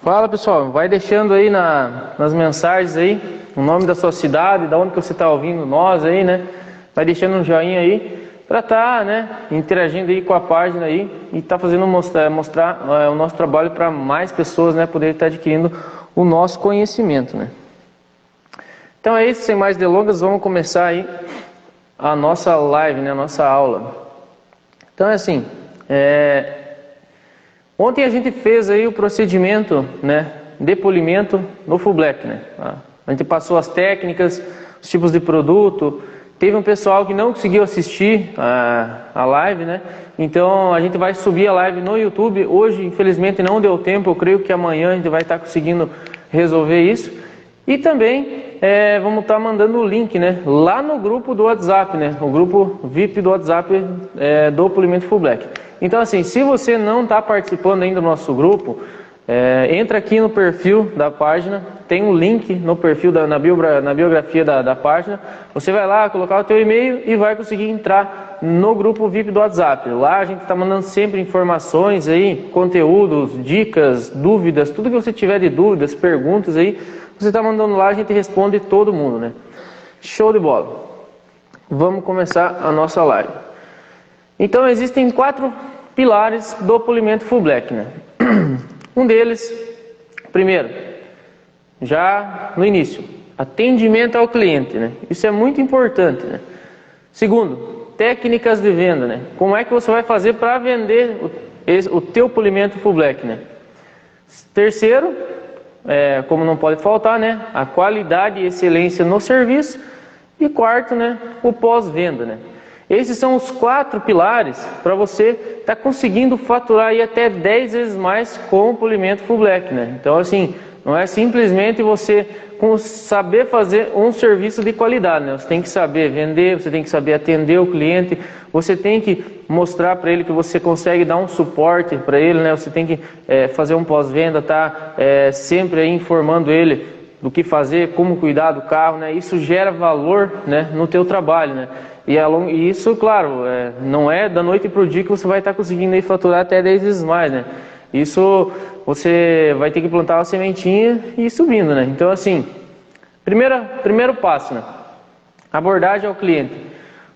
Fala pessoal, vai deixando aí nas mensagens aí o nome da sua cidade, da onde que você está ouvindo nós aí, né? Vai deixando um joinha aí para estar, né, interagindo aí com a página aí e tá fazendo mostrar o nosso trabalho para mais pessoas, né, poder estar adquirindo o nosso conhecimento, né? Então é isso, sem mais delongas, vamos começar aí a nossa live, né, a nossa aula. Então é assim, ontem a gente fez aí o procedimento, né, de polimento no Full Black, né? A gente passou as técnicas, os tipos de produto. Teve um pessoal que não conseguiu assistir a live, né? Então a gente vai subir a live no YouTube. Hoje, infelizmente, não deu tempo. Eu creio que amanhã a gente vai estar conseguindo resolver isso. E também vamos estar mandando o link, né, lá no grupo do WhatsApp, né? O grupo VIP do WhatsApp do Polimento Full Black. Então, assim, se você não está participando ainda do nosso grupo, entra aqui no perfil da página, tem um link no perfil, na biografia da página. Você vai lá, colocar o teu e-mail e vai conseguir entrar no grupo VIP do WhatsApp. Lá a gente está mandando sempre informações aí, conteúdos, dicas, dúvidas, tudo que você tiver de dúvidas, perguntas aí, você está mandando lá, a gente responde todo mundo, né? Show de bola! Vamos começar a nossa live. Então existem 4 pilares do polimento Full Black, né? Um deles, primeiro, já no início, atendimento ao cliente, né? Isso é muito importante, né? Segundo, técnicas de venda, né? Como é que você vai fazer para vender o teu polimento Full Black, né? Terceiro, como não pode faltar, né, a qualidade e excelência no serviço. E quarto, né, o pós-venda, né? Esses são os 4 pilares para você estar conseguindo faturar aí até 10 vezes mais com o polimento Full Black, né? Então, assim, não é simplesmente você saber fazer um serviço de qualidade, né? Você tem que saber vender, você tem que saber atender o cliente, você tem que mostrar para ele que você consegue dar um suporte para ele, né? Você tem que fazer um pós-venda, tá sempre aí informando ele do que fazer, como cuidar do carro, né? Isso gera valor, né, no teu trabalho, né? E isso, claro, não é da noite para o dia que você vai estar conseguindo aí faturar até 10 vezes mais, né? Isso você vai ter que plantar uma sementinha e ir subindo, né? Então, assim, primeiro passo, né? Abordagem ao cliente.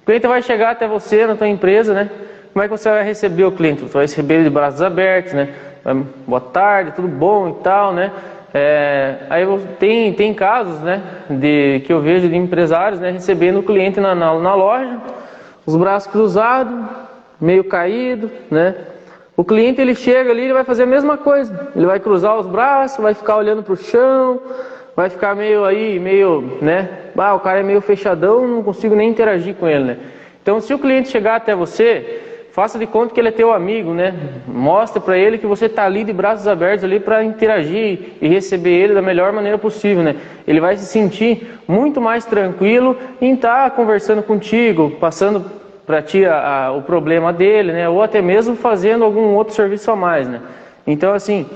O cliente vai chegar até você na tua empresa, né? Como é que você vai receber o cliente? Você vai receber ele de braços abertos, né? Boa tarde, tudo bom e tal, né? Aí tem casos, né, que eu vejo de empresários, né, recebendo o cliente na loja, os braços cruzados, meio caído, né? O cliente, ele chega ali, ele vai fazer a mesma coisa. Ele vai cruzar os braços, vai ficar olhando para o chão, vai ficar meio, né? O cara é meio fechadão, não consigo nem interagir com ele, né? Então, se o cliente chegar até você, faça de conta que ele é teu amigo, né? Mostra para ele que você está ali de braços abertos ali para interagir e receber ele da melhor maneira possível, né? Ele vai se sentir muito mais tranquilo em estar conversando contigo, passando para ti o problema dele, né? Ou até mesmo fazendo algum outro serviço a mais, né? Então, assim,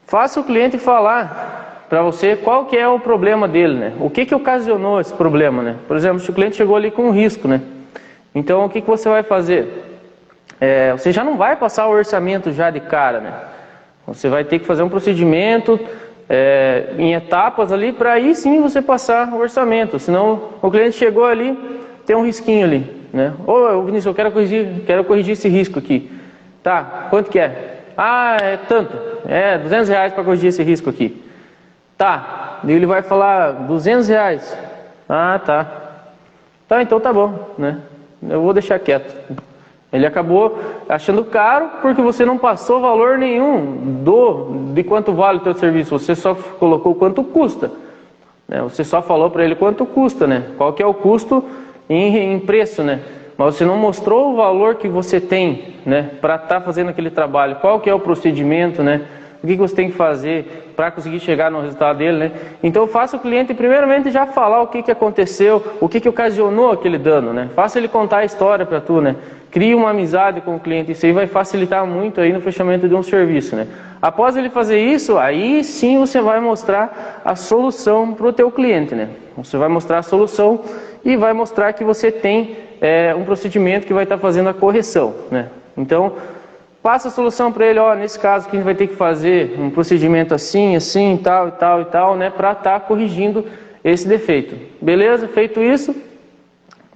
faça o cliente falar para você qual que é o problema dele, né? O que ocasionou esse problema, né? Por exemplo, se o cliente chegou ali com um risco, né? Então, o que você vai fazer? Você já não vai passar o orçamento já de cara, né? Você vai ter que fazer um procedimento em etapas ali para aí sim você passar o orçamento. Senão o cliente chegou ali, tem um risquinho ali, né? Ô Vinícius, eu quero corrigir esse risco aqui. Tá, quanto que é? É tanto, R$200 para corrigir esse risco aqui. Tá, e ele vai falar R$200. Tá. Tá, então tá bom, né? Eu vou deixar quieto. Ele acabou achando caro porque você não passou valor nenhum de quanto vale o teu serviço. Você só colocou quanto custa, né? Você só falou para ele quanto custa, né? Qual que é o custo em preço, né? Mas você não mostrou o valor que você tem, né, para estar fazendo aquele trabalho. Qual que é o procedimento, né? O que você tem que fazer para conseguir chegar no resultado dele, né? Então faça o cliente primeiramente já falar o que aconteceu, o que ocasionou aquele dano, né? Faça ele contar a história para tu, né? Crie uma amizade com o cliente, isso aí vai facilitar muito aí no fechamento de um serviço, né? Após ele fazer isso, aí sim você vai mostrar a solução para o teu cliente, né? Você vai mostrar a solução e vai mostrar que você tem um procedimento que vai estar fazendo a correção, né? Então, passa a solução para ele, ó, nesse caso que a gente vai ter que fazer um procedimento assim, assim, tal e tal e tal, né, para estar corrigindo esse defeito. Beleza? Feito isso,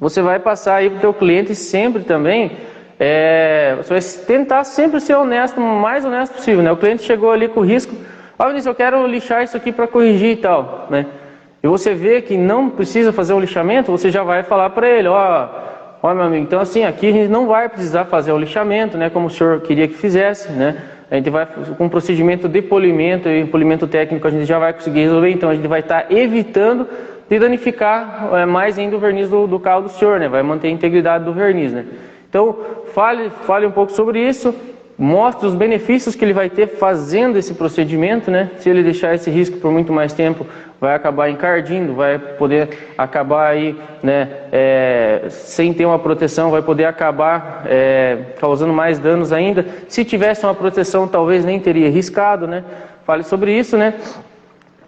você vai passar aí para o teu cliente sempre também, você vai tentar sempre ser honesto, o mais honesto possível, né? O cliente chegou ali com o risco, ó, Vinícius, eu quero lixar isso aqui para corrigir e tal, né? E você vê que não precisa fazer o lixamento, você já vai falar para ele, ó, meu amigo, então assim, aqui a gente não vai precisar fazer o lixamento, né, como o senhor queria que fizesse, né, a gente vai com um procedimento de polimento e polimento técnico a gente já vai conseguir resolver, então a gente vai estar evitando de danificar mais ainda o verniz do carro do senhor, né, vai manter a integridade do verniz, né. Então, fale um pouco sobre isso, mostre os benefícios que ele vai ter fazendo esse procedimento, né, se ele deixar esse risco por muito mais tempo, vai acabar encardindo, vai poder acabar aí, né, sem ter uma proteção, vai poder acabar causando mais danos ainda. Se tivesse uma proteção, talvez nem teria riscado, né? Fale sobre isso, né?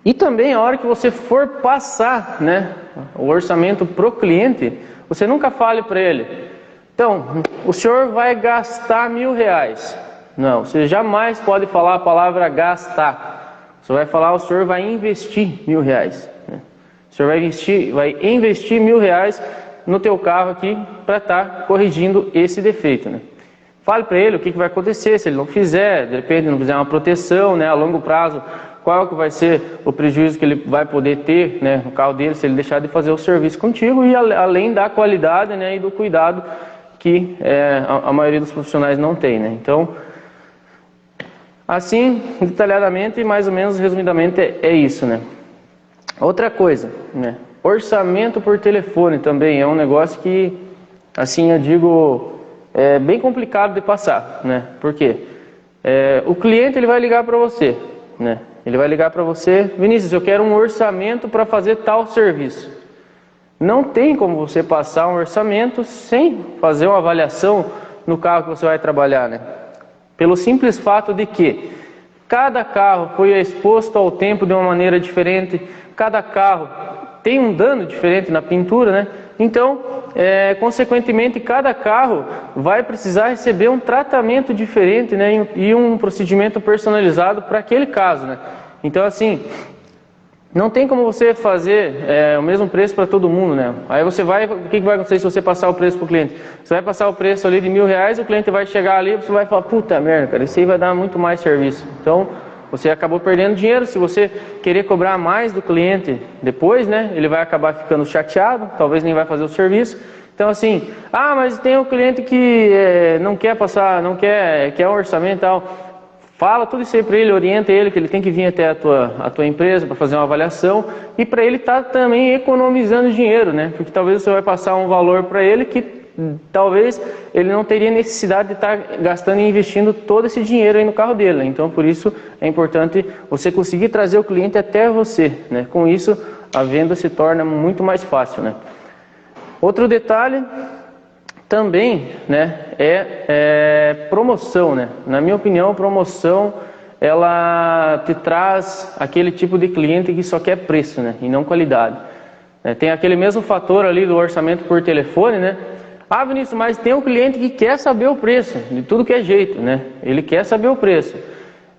E também a hora que você for passar, né, o orçamento pro cliente, você nunca fale para ele, então, o senhor vai gastar R$1.000. Não, você jamais pode falar a palavra gastar. Você vai falar, o senhor vai investir R$1.000. Né? O senhor vai investir R$1.000 no teu carro aqui para estar corrigindo esse defeito. Né? Fale para ele o que vai acontecer se ele não fizer, de repente não fizer uma proteção, né, a longo prazo, qual que vai ser o prejuízo que ele vai poder ter, né, no carro dele se ele deixar de fazer o serviço contigo, e além da qualidade, né, e do cuidado que a maioria dos profissionais não tem. Né? Então, assim, detalhadamente e mais ou menos resumidamente é isso, né? Outra coisa, né? Orçamento por telefone também é um negócio que, assim, eu digo, é bem complicado de passar, né? Por quê? O cliente ele vai ligar para você, né? Ele vai ligar para você, Vinícius, eu quero um orçamento para fazer tal serviço. Não tem como você passar um orçamento sem fazer uma avaliação no carro que você vai trabalhar, né? Pelo simples fato de que cada carro foi exposto ao tempo de uma maneira diferente, cada carro tem um dano diferente na pintura, né? Então, consequentemente, cada carro vai precisar receber um tratamento diferente, né? E um procedimento personalizado para aquele caso, né? Então, assim, não tem como você fazer o mesmo preço para todo mundo, né? Aí você vai, o que vai acontecer se você passar o preço para o cliente? Você vai passar o preço ali de R$1.000, o cliente vai chegar ali e você vai falar, puta merda, cara, isso aí vai dar muito mais serviço. Então, você acabou perdendo dinheiro. Se você querer cobrar mais do cliente depois, né? Ele vai acabar ficando chateado, talvez nem vai fazer o serviço. Então, assim, mas tem o cliente que não quer passar, não quer um orçamento e tal. Fala tudo isso aí para ele, orienta ele que ele tem que vir até a tua empresa para fazer uma avaliação e para ele estar também economizando dinheiro, né? Porque talvez você vai passar um valor para ele que talvez ele não teria necessidade de estar gastando e investindo todo esse dinheiro aí no carro dele. Né? Então, por isso é importante você conseguir trazer o cliente até você, né? Com isso, a venda se torna muito mais fácil, né? Outro detalhe também, né, promoção, né? Na minha opinião, promoção ela te traz aquele tipo de cliente que só quer preço, né, e não qualidade. Tem aquele mesmo fator ali do orçamento por telefone, né? Vinícius, mas tem um cliente que quer saber o preço, de tudo que é jeito, né? Ele quer saber o preço.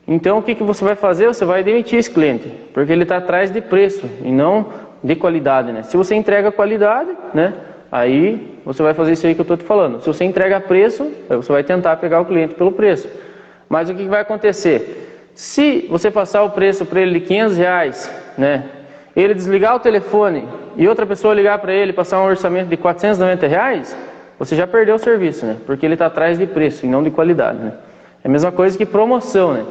Então, o que você vai fazer? Você vai demitir esse cliente, porque ele está atrás de preço e não de qualidade, né? Se você entrega qualidade, né, aí você vai fazer isso aí que eu estou te falando. Se você entrega preço, você vai tentar pegar o cliente pelo preço. Mas o que vai acontecer? Se você passar o preço para ele de R$500, né, ele desligar o telefone e outra pessoa ligar para ele e passar um orçamento de R$490, você já perdeu o serviço, né? Porque ele está atrás de preço e não de qualidade, né? É a mesma coisa que promoção, né?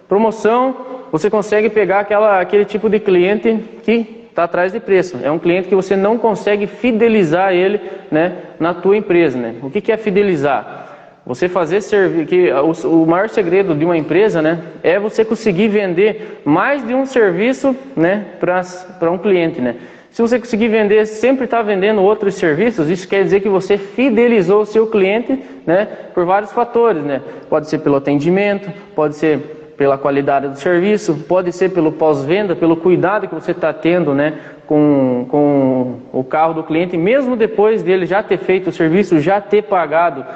Promoção, você consegue pegar aquele tipo de cliente que está atrás de preço. É um cliente que você não consegue fidelizar ele, né, na tua empresa, né? O que é fidelizar? Você fazer servir, o maior segredo de uma empresa, né, é você conseguir vender mais de um serviço, né, para um cliente, né? Se você conseguir vender, sempre está vendendo outros serviços, isso quer dizer que você fidelizou o seu cliente, né, por vários fatores, né? Pode ser pelo atendimento, pode ser pela qualidade do serviço, pode ser pelo pós-venda, pelo cuidado que você está tendo, né, com o carro do cliente, mesmo depois dele já ter feito o serviço, já ter pagado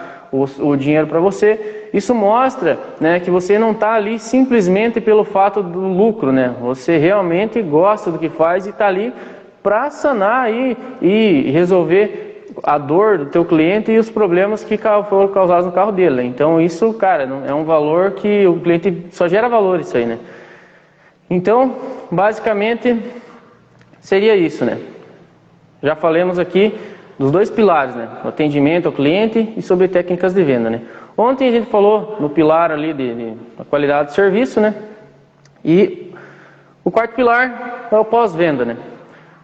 o dinheiro para você. Isso mostra, né, que você não está ali simplesmente pelo fato do lucro, né? Você realmente gosta do que faz e está ali para sanar e resolver a dor do teu cliente e os problemas que foram causados no carro dele, né? Então isso, cara, é um valor que o cliente só gera valor isso aí, né? Então, basicamente, seria isso, né? Já falamos aqui dos dois pilares, né? O atendimento ao cliente e sobre técnicas de venda, né? Ontem a gente falou no pilar ali de qualidade de serviço, né? E o quarto pilar é o pós-venda, né?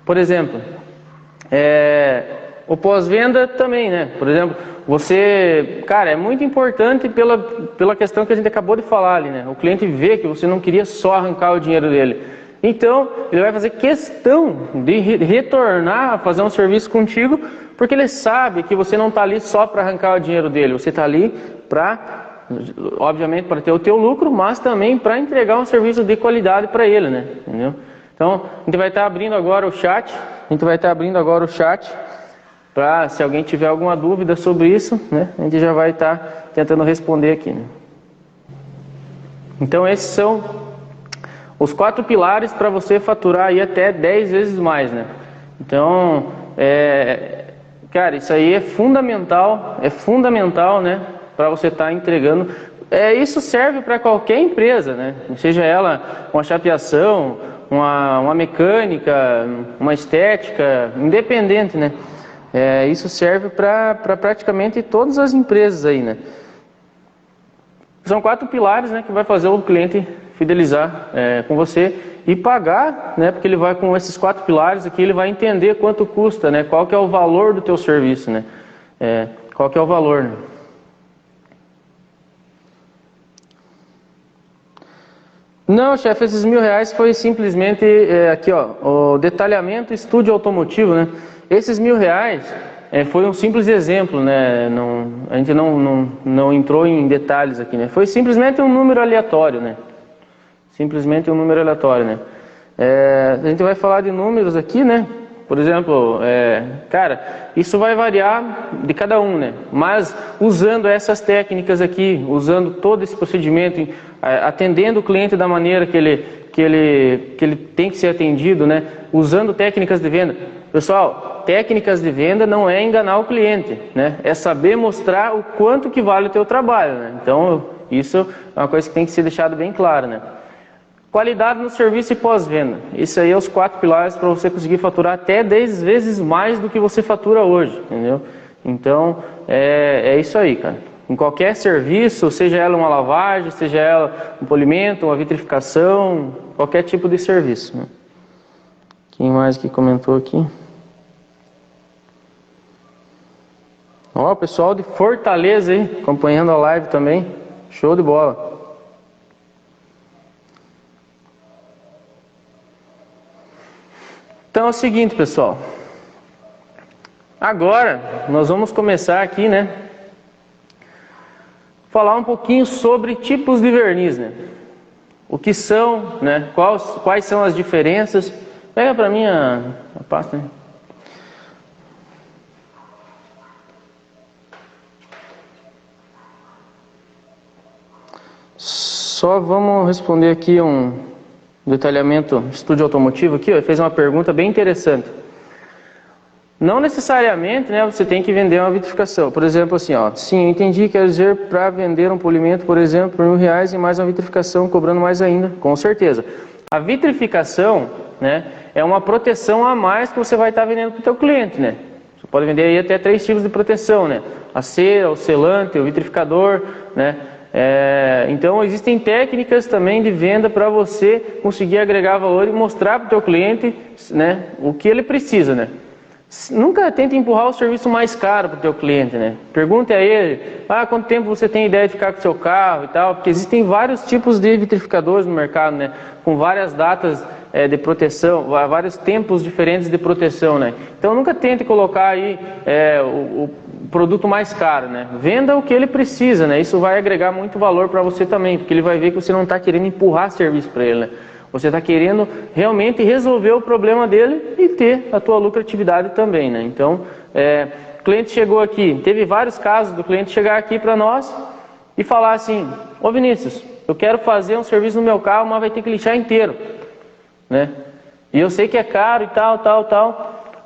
Por exemplo, o pós-venda também, né? Por exemplo, você... Cara, é muito importante pela questão que a gente acabou de falar ali, né? O cliente vê que você não queria só arrancar o dinheiro dele. Então, ele vai fazer questão de retornar a fazer um serviço contigo, porque ele sabe que você não está ali só para arrancar o dinheiro dele. Você está ali para, obviamente, para ter o teu lucro, mas também para entregar um serviço de qualidade para ele, né? Entendeu? Então, a gente vai estar abrindo agora o chat. Para, se alguém tiver alguma dúvida sobre isso, né, a gente já vai estar tentando responder aqui, né? Então esses são os 4 pilares para você faturar aí até 10 vezes mais, né? Então, cara, isso aí é fundamental, né, para você estar entregando. Isso serve para qualquer empresa, né? Seja ela uma chapeação, uma mecânica, uma estética, independente, né? Isso serve para praticamente todas as empresas aí, né? São 4 pilares, né, que vai fazer o cliente fidelizar com você e pagar, né? Porque ele vai com esses 4 pilares aqui, ele vai entender quanto custa, né? Qual que é o valor do teu serviço, né? Qual que é o valor, né? Não, chefe, esses R$1.000 foi simplesmente aqui, ó, o detalhamento estúdio automotivo, né? Esses R$1.000 foi um simples exemplo, né? A gente não entrou em detalhes aqui, né? Foi simplesmente um número aleatório, né? Simplesmente um número aleatório, né? A gente vai falar de números aqui, né? Por exemplo, cara, isso vai variar de cada um, né? Mas usando essas técnicas aqui, usando todo esse procedimento, atendendo o cliente da maneira que ele tem que ser atendido, né? Usando técnicas de venda. Pessoal, técnicas de venda não é enganar o cliente, né? É saber mostrar o quanto que vale o teu trabalho, né? Então, isso é uma coisa que tem que ser deixado bem claro, né? Qualidade no serviço e pós-venda. Isso aí é os 4 pilares para você conseguir faturar até 10 vezes mais do que você fatura hoje, entendeu? Então, é isso aí, cara. Em qualquer serviço, seja ela uma lavagem, seja ela um polimento, uma vitrificação, qualquer tipo de serviço, né? Quem mais que comentou aqui? Ó, o pessoal de Fortaleza aí, acompanhando a live também. Show de bola. Então é o seguinte, pessoal. Agora nós vamos começar aqui, né? Falar um pouquinho sobre tipos de verniz, né? O que são, né? Quais são as diferenças? Pega para mim a pasta, né? Só vamos responder aqui um detalhamento estúdio automotivo aqui, ó, ele fez uma pergunta bem interessante. Não necessariamente, né, você tem que vender uma vitrificação. Por exemplo, assim, ó, sim, eu entendi, quer dizer, para vender um polimento, por exemplo, por R$1.000 e mais uma vitrificação, cobrando mais ainda, com certeza. A vitrificação, né, é uma proteção a mais que você vai estar vendendo para o teu cliente, né? Você pode vender aí até 3 tipos de proteção, né? A cera, o selante, o vitrificador, né? Então existem técnicas também de venda para você conseguir agregar valor e mostrar para o teu cliente, né, o que ele precisa, né? Nunca tente empurrar o serviço mais caro para o teu cliente, né? Pergunte a ele, quanto tempo você tem ideia de ficar com o seu carro e tal, porque existem vários tipos de vitrificadores no mercado, né? Com várias datas de proteção, vários tempos diferentes de proteção, né? Então nunca tente colocar aí o produto mais caro, né? Venda o que ele precisa, né? Isso vai agregar muito valor para você também, porque ele vai ver que você não está querendo empurrar serviço para ele, né? Você está querendo realmente resolver o problema dele e ter a tua lucratividade também, né? Então, O cliente chegou aqui, teve vários casos do cliente chegar aqui para nós e falar assim: ô Vinícius, eu quero fazer um serviço no meu carro, mas vai ter que lixar inteiro, né? E eu sei que é caro e tal.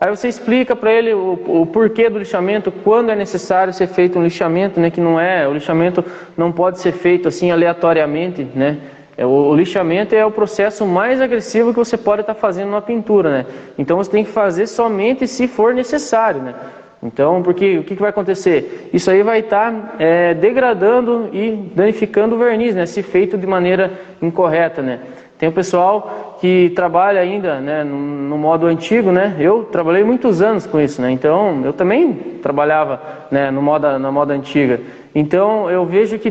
Aí você explica para ele o porquê do lixamento, quando é necessário ser feito um lixamento, né? Que não é, o lixamento não pode ser feito assim aleatoriamente, né? O lixamento é o processo mais agressivo que você pode estar fazendo numa pintura, né? Então você tem que fazer somente se for necessário, né? Então, porque o que vai acontecer? Isso aí vai estar degradando e danificando o verniz, né? Se feito de maneira incorreta, né? Tem o pessoal que trabalha ainda, né, no modo antigo, né? Eu trabalhei muitos anos com isso, né? Então, eu também trabalhava, né, na moda antiga. Então, eu vejo que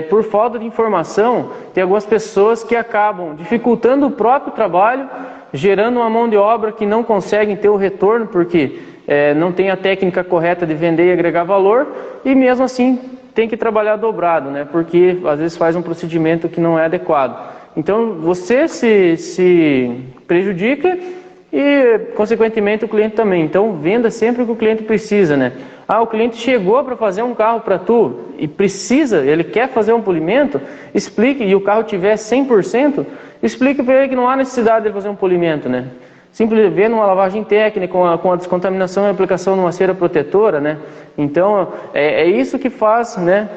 por falta de informação, tem algumas pessoas que acabam dificultando o próprio trabalho, gerando uma mão de obra que não conseguem ter o retorno, porque não tem a técnica correta de vender e agregar valor, e mesmo assim tem que trabalhar dobrado, né? Porque às vezes faz um procedimento que não é adequado. Então você se prejudica e consequentemente o cliente também. Então venda sempre o que o cliente precisa, né? Ah, o cliente chegou para fazer um carro para tu e precisa, ele quer fazer um polimento, explique, e o carro tiver 100%, explique para ele que não há necessidade de fazer um polimento, né? Simples vendo uma lavagem técnica com a descontaminação e aplicação de uma cera protetora, né? Então é isso que faz, né,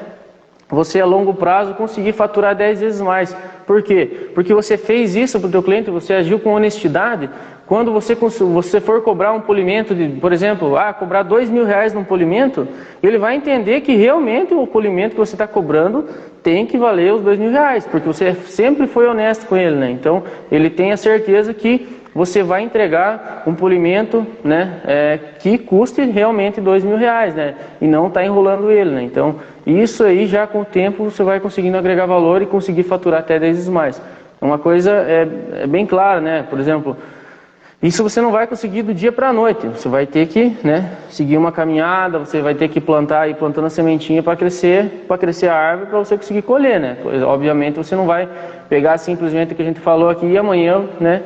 você a longo prazo conseguir faturar 10 vezes mais. Por quê? Porque você fez isso para o teu cliente, você agiu com honestidade. Quando você for cobrar um polimento, por exemplo, cobrar R$2.000 num polimento, ele vai entender que realmente o polimento que você está cobrando tem que valer os R$2.000, porque você sempre foi honesto com ele, né? Então, ele tem a certeza que você vai entregar um polimento, né, que custe realmente R$2.000, né? E não está enrolando ele, né? Então, isso aí já com o tempo você vai conseguindo agregar valor e conseguir faturar até 10 vezes mais. Uma coisa é bem clara, né? Por exemplo, isso você não vai conseguir do dia para a noite. Você vai ter que, né, seguir uma caminhada, você vai ter que plantar e plantando a sementinha para crescer a árvore, para você conseguir colher, né? Obviamente você não vai pegar simplesmente o que a gente falou aqui e amanhã, né,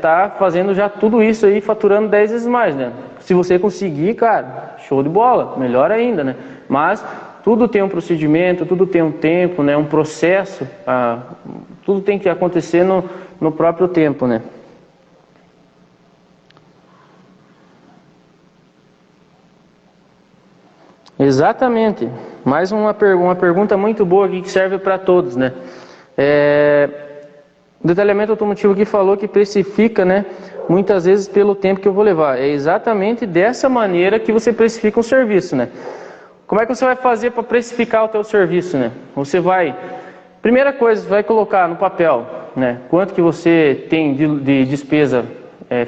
tá fazendo já tudo isso aí, faturando 10 vezes mais, né? Se você conseguir, cara, show de bola, melhor ainda, né? Mas tudo tem um procedimento, tudo tem um tempo, né? Um processo, tudo tem que acontecer no próprio tempo, né? Exatamente. Mais uma pergunta muito boa aqui que serve para todos, né? O detalhamento automotivo aqui falou que precifica, né, muitas vezes pelo tempo que eu vou levar. É exatamente dessa maneira que você precifica um serviço, né? Como é que você vai fazer para precificar o teu serviço, né? Você vai, primeira coisa, você vai colocar no papel, né, quanto que você tem de despesa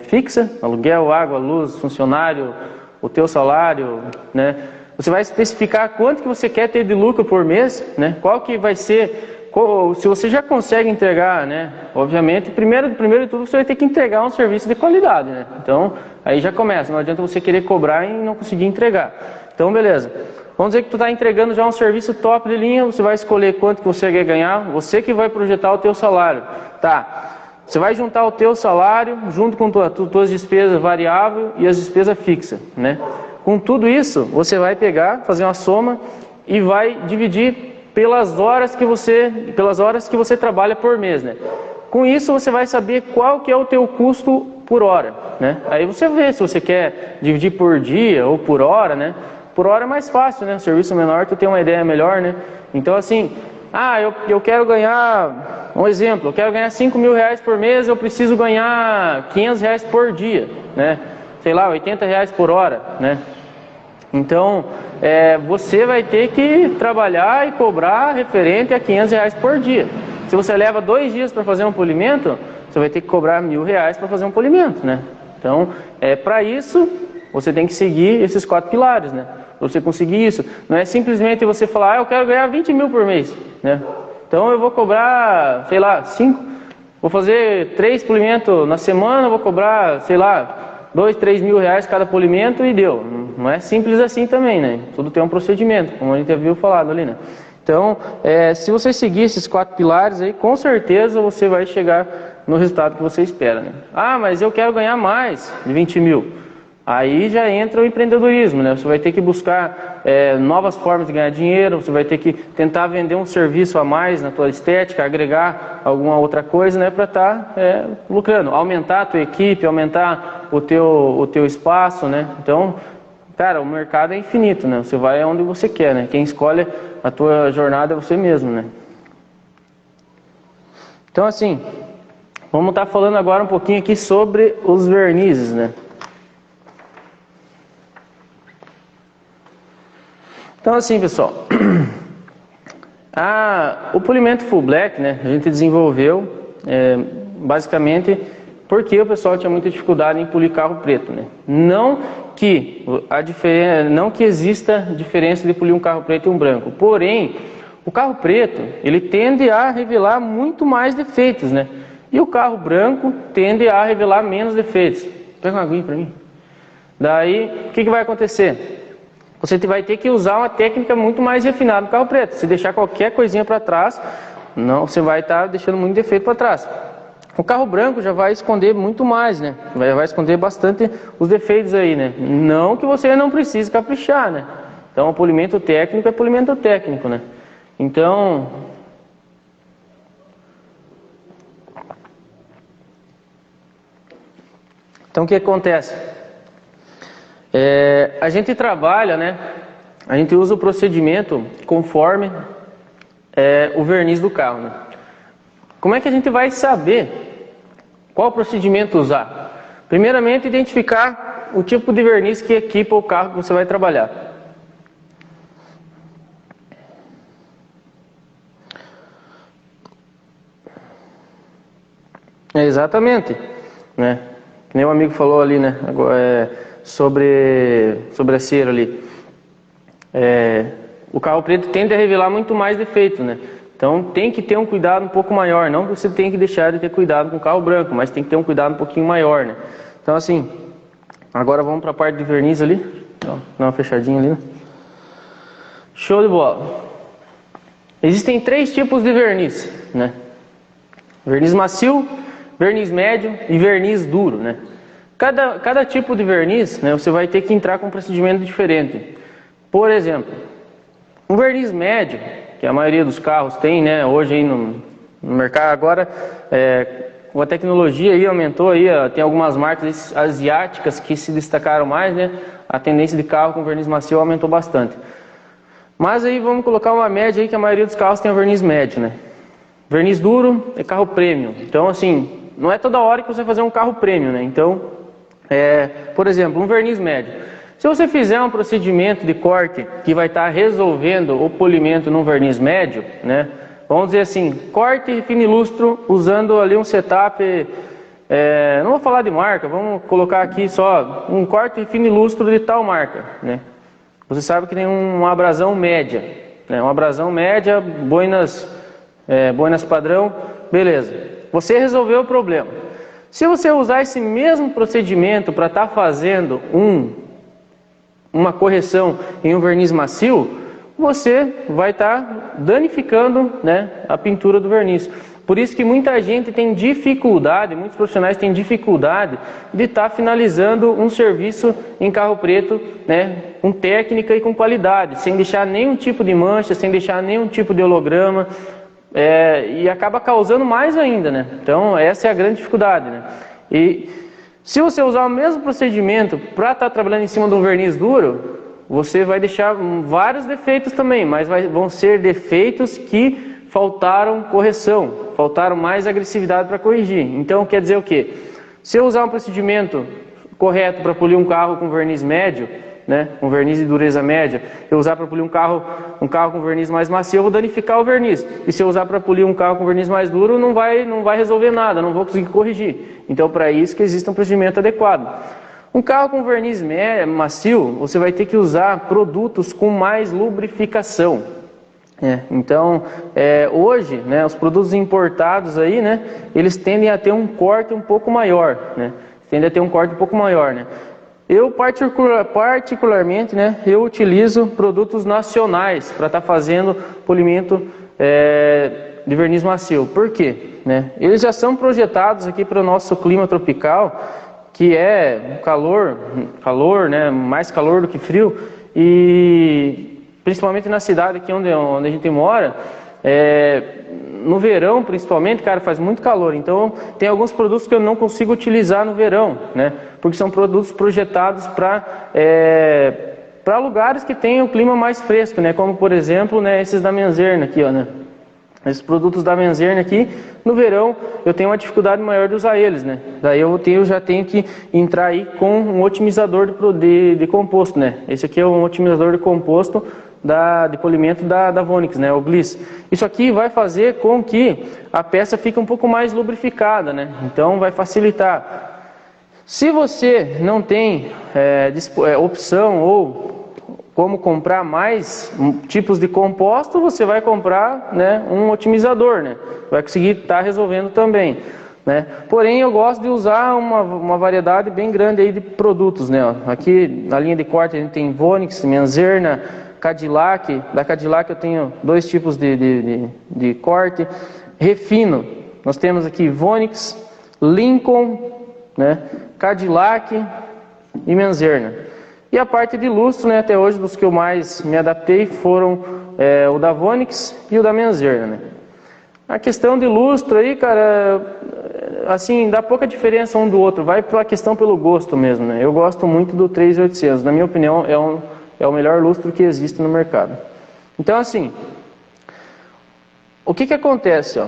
fixa, aluguel, água, luz, funcionário, o teu salário, né? Você vai especificar quanto que você quer ter de lucro por mês, né? Qual que vai ser, se você já consegue entregar, né? Obviamente, primeiro de tudo, você vai ter que entregar um serviço de qualidade, né? Então, aí já começa, não adianta você querer cobrar e não conseguir entregar. Então, beleza. Vamos dizer que tu está entregando já um serviço top de linha, você vai escolher quanto que você quer ganhar, você que vai projetar o teu salário. Tá, você vai juntar o teu salário junto com tuas despesas variáveis e as despesas fixas, né? Com tudo isso, você vai pegar, fazer uma soma e vai dividir pelas horas que você trabalha por mês, né? Com isso, você vai saber qual que é o teu custo por hora, né? Aí você vê se você quer dividir por dia ou por hora, né? Por hora é mais fácil, né? Serviço menor, tu tem uma ideia melhor, né? Então, assim, eu quero ganhar, um exemplo, eu quero ganhar R$5.000 por mês, eu preciso ganhar R$500 por dia, né? Sei lá, R$80 por hora, né? Então, você vai ter que trabalhar e cobrar referente a R$500 por dia. Se você leva 2 dias para fazer um polimento, você vai ter que cobrar R$1.000 para fazer um polimento, né? Então, para isso, você tem que seguir esses 4 pilares, né? Para você conseguir isso. Não é simplesmente você falar, eu quero ganhar 20 mil por mês, né? Então, eu vou cobrar, sei lá, 5. Vou fazer 3 polimentos na semana, vou cobrar, sei lá, 2, 3 mil reais cada polimento e deu. Não é simples assim também, né? Tudo tem um procedimento, como a gente já viu falado ali, né? Então, se você seguir esses 4 pilares aí, com certeza você vai chegar no resultado que você espera, né? Mas eu quero ganhar mais de 20 mil. aí já entra o empreendedorismo, né? Você vai ter que buscar novas formas de ganhar dinheiro, você vai ter que tentar vender um serviço a mais na tua estética, agregar alguma outra coisa, né, para estar lucrando, aumentar a tua equipe, aumentar o teu espaço, né? Então, cara, o mercado é infinito, né? Você vai onde você quer, né? Quem escolhe a tua jornada é você mesmo, né? Então, assim, vamos estar falando agora um pouquinho aqui sobre os vernizes, né? Então, assim, pessoal, o polimento full black, né, a gente desenvolveu basicamente porque o pessoal tinha muita dificuldade em polir carro preto, né? Não que exista diferença de polir um carro preto e um branco, porém, o carro preto, ele tende a revelar muito mais defeitos, né? E o carro branco tende a revelar menos defeitos. Pega uma aguinha para mim. Daí, o que vai acontecer? Você vai ter que usar uma técnica muito mais refinada no carro preto. Se deixar qualquer coisinha para trás, não, você vai estar deixando muito defeito para trás. O carro branco já vai esconder muito mais, né? Vai esconder bastante os defeitos aí, né? Não que você não precise caprichar, né? Então, o polimento técnico é polimento técnico, né? Então, o que acontece? A gente trabalha, né? A gente usa o procedimento conforme o verniz do carro, né? Como é que a gente vai saber qual procedimento usar? Primeiramente, identificar o tipo de verniz que equipa o carro que você vai trabalhar. Exatamente, né? Que nem o amigo falou ali, né? Sobre a cera ali. O carro preto tende a revelar muito mais defeitos, né? Então tem que ter um cuidado um pouco maior. Não que você tenha que deixar de ter cuidado com o carro branco, mas tem que ter um cuidado um pouquinho maior, né? Então, assim, agora vamos para a parte de verniz ali. Ó, dá uma fechadinha ali, né? Show de bola. Existem 3 tipos de verniz, né? Verniz macio, verniz médio e verniz duro, né? Cada tipo de verniz, né, você vai ter que entrar com um procedimento diferente. Por exemplo, um verniz médio, que a maioria dos carros tem, né, hoje aí no mercado agora, com a tecnologia aí aumentou aí, tem algumas marcas asiáticas que se destacaram mais, né? A tendência de carro com verniz macio aumentou bastante. Mas aí vamos colocar uma média aí que a maioria dos carros tem um verniz médio, né? Verniz duro é carro premium. Então, assim, não é toda hora que você vai fazer um carro premium, né? Então, por exemplo, um verniz médio. Se você fizer um procedimento de corte que vai estar resolvendo o polimento num verniz médio, né? Vamos dizer assim, corte e finilustro usando ali um setup, não vou falar de marca, vamos colocar aqui só um corte e finilustro de tal marca, né? Você sabe que tem uma abrasão média, né? Uma abrasão média, boinas padrão, beleza. Você resolveu o problema. Se você usar esse mesmo procedimento para estar fazendo uma correção em um verniz macio, você vai estar danificando, né, a pintura do verniz. Por isso que muita gente tem dificuldade, muitos profissionais têm dificuldade de estar finalizando um serviço em carro preto, né, com técnica e com qualidade, sem deixar nenhum tipo de mancha, sem deixar nenhum tipo de holograma. E acaba causando mais ainda, né? Então essa é a grande dificuldade, né? E se você usar o mesmo procedimento para estar trabalhando em cima de um verniz duro, você vai deixar vários defeitos também, mas vão ser defeitos que faltaram correção, faltaram mais agressividade para corrigir. Então quer dizer o quê? Se eu usar um procedimento correto para polir um carro com verniz médio, né, um verniz de dureza média, eu usar para polir um carro com verniz mais macio, eu vou danificar o verniz. E se eu usar para polir um carro com verniz mais duro, não vai resolver nada, não vou conseguir corrigir. Então, para isso que existe um procedimento adequado. Um carro com verniz macio, você vai ter que usar produtos com mais lubrificação. Então, hoje, né, os produtos importados aí, né, eles tendem a ter um corte um pouco maior, né? Eu particularmente, né, eu utilizo produtos nacionais para estar fazendo polimento de verniz macio. Por quê? Né? Eles já são projetados aqui para o nosso clima tropical que é calor, né, mais calor do que frio, e principalmente na cidade aqui onde a gente mora, no verão principalmente, cara, faz muito calor, então tem alguns produtos que eu não consigo utilizar no verão, né, porque são produtos projetados para lugares que tenham o clima mais fresco, né, como por exemplo, né, esses da Menzerna aqui, ó, né. Esses produtos da Menzerna aqui, no verão, eu tenho uma dificuldade maior de usar eles, né? Daí eu já tenho que entrar aí com um otimizador de composto, né? Esse aqui é um otimizador de composto de polimento da Vonix, né? O Gliss. Isso aqui vai fazer com que a peça fique um pouco mais lubrificada, né? Então vai facilitar. Se você não tem opção ou como comprar mais tipos de composto, você vai comprar, né, um otimizador, né? Vai conseguir estar resolvendo também, né? Porém, eu gosto de usar uma variedade bem grande aí de produtos, né? Aqui na linha de corte a gente tem Vonix, Menzerna, Cadillac. Da Cadillac eu tenho dois tipos de corte. Refino, nós temos aqui Vonix, Lincoln, né, Cadillac e Menzerna. E a parte de lustro, né, até hoje, dos que eu mais me adaptei foram o da Vonix e o da Menzerna, né. A questão de lustro aí, cara, assim, dá pouca diferença um do outro, vai pela questão pelo gosto mesmo, né. Eu gosto muito do 3800, na minha opinião, é o melhor lustro que existe no mercado. Então, assim, o que acontece, ó?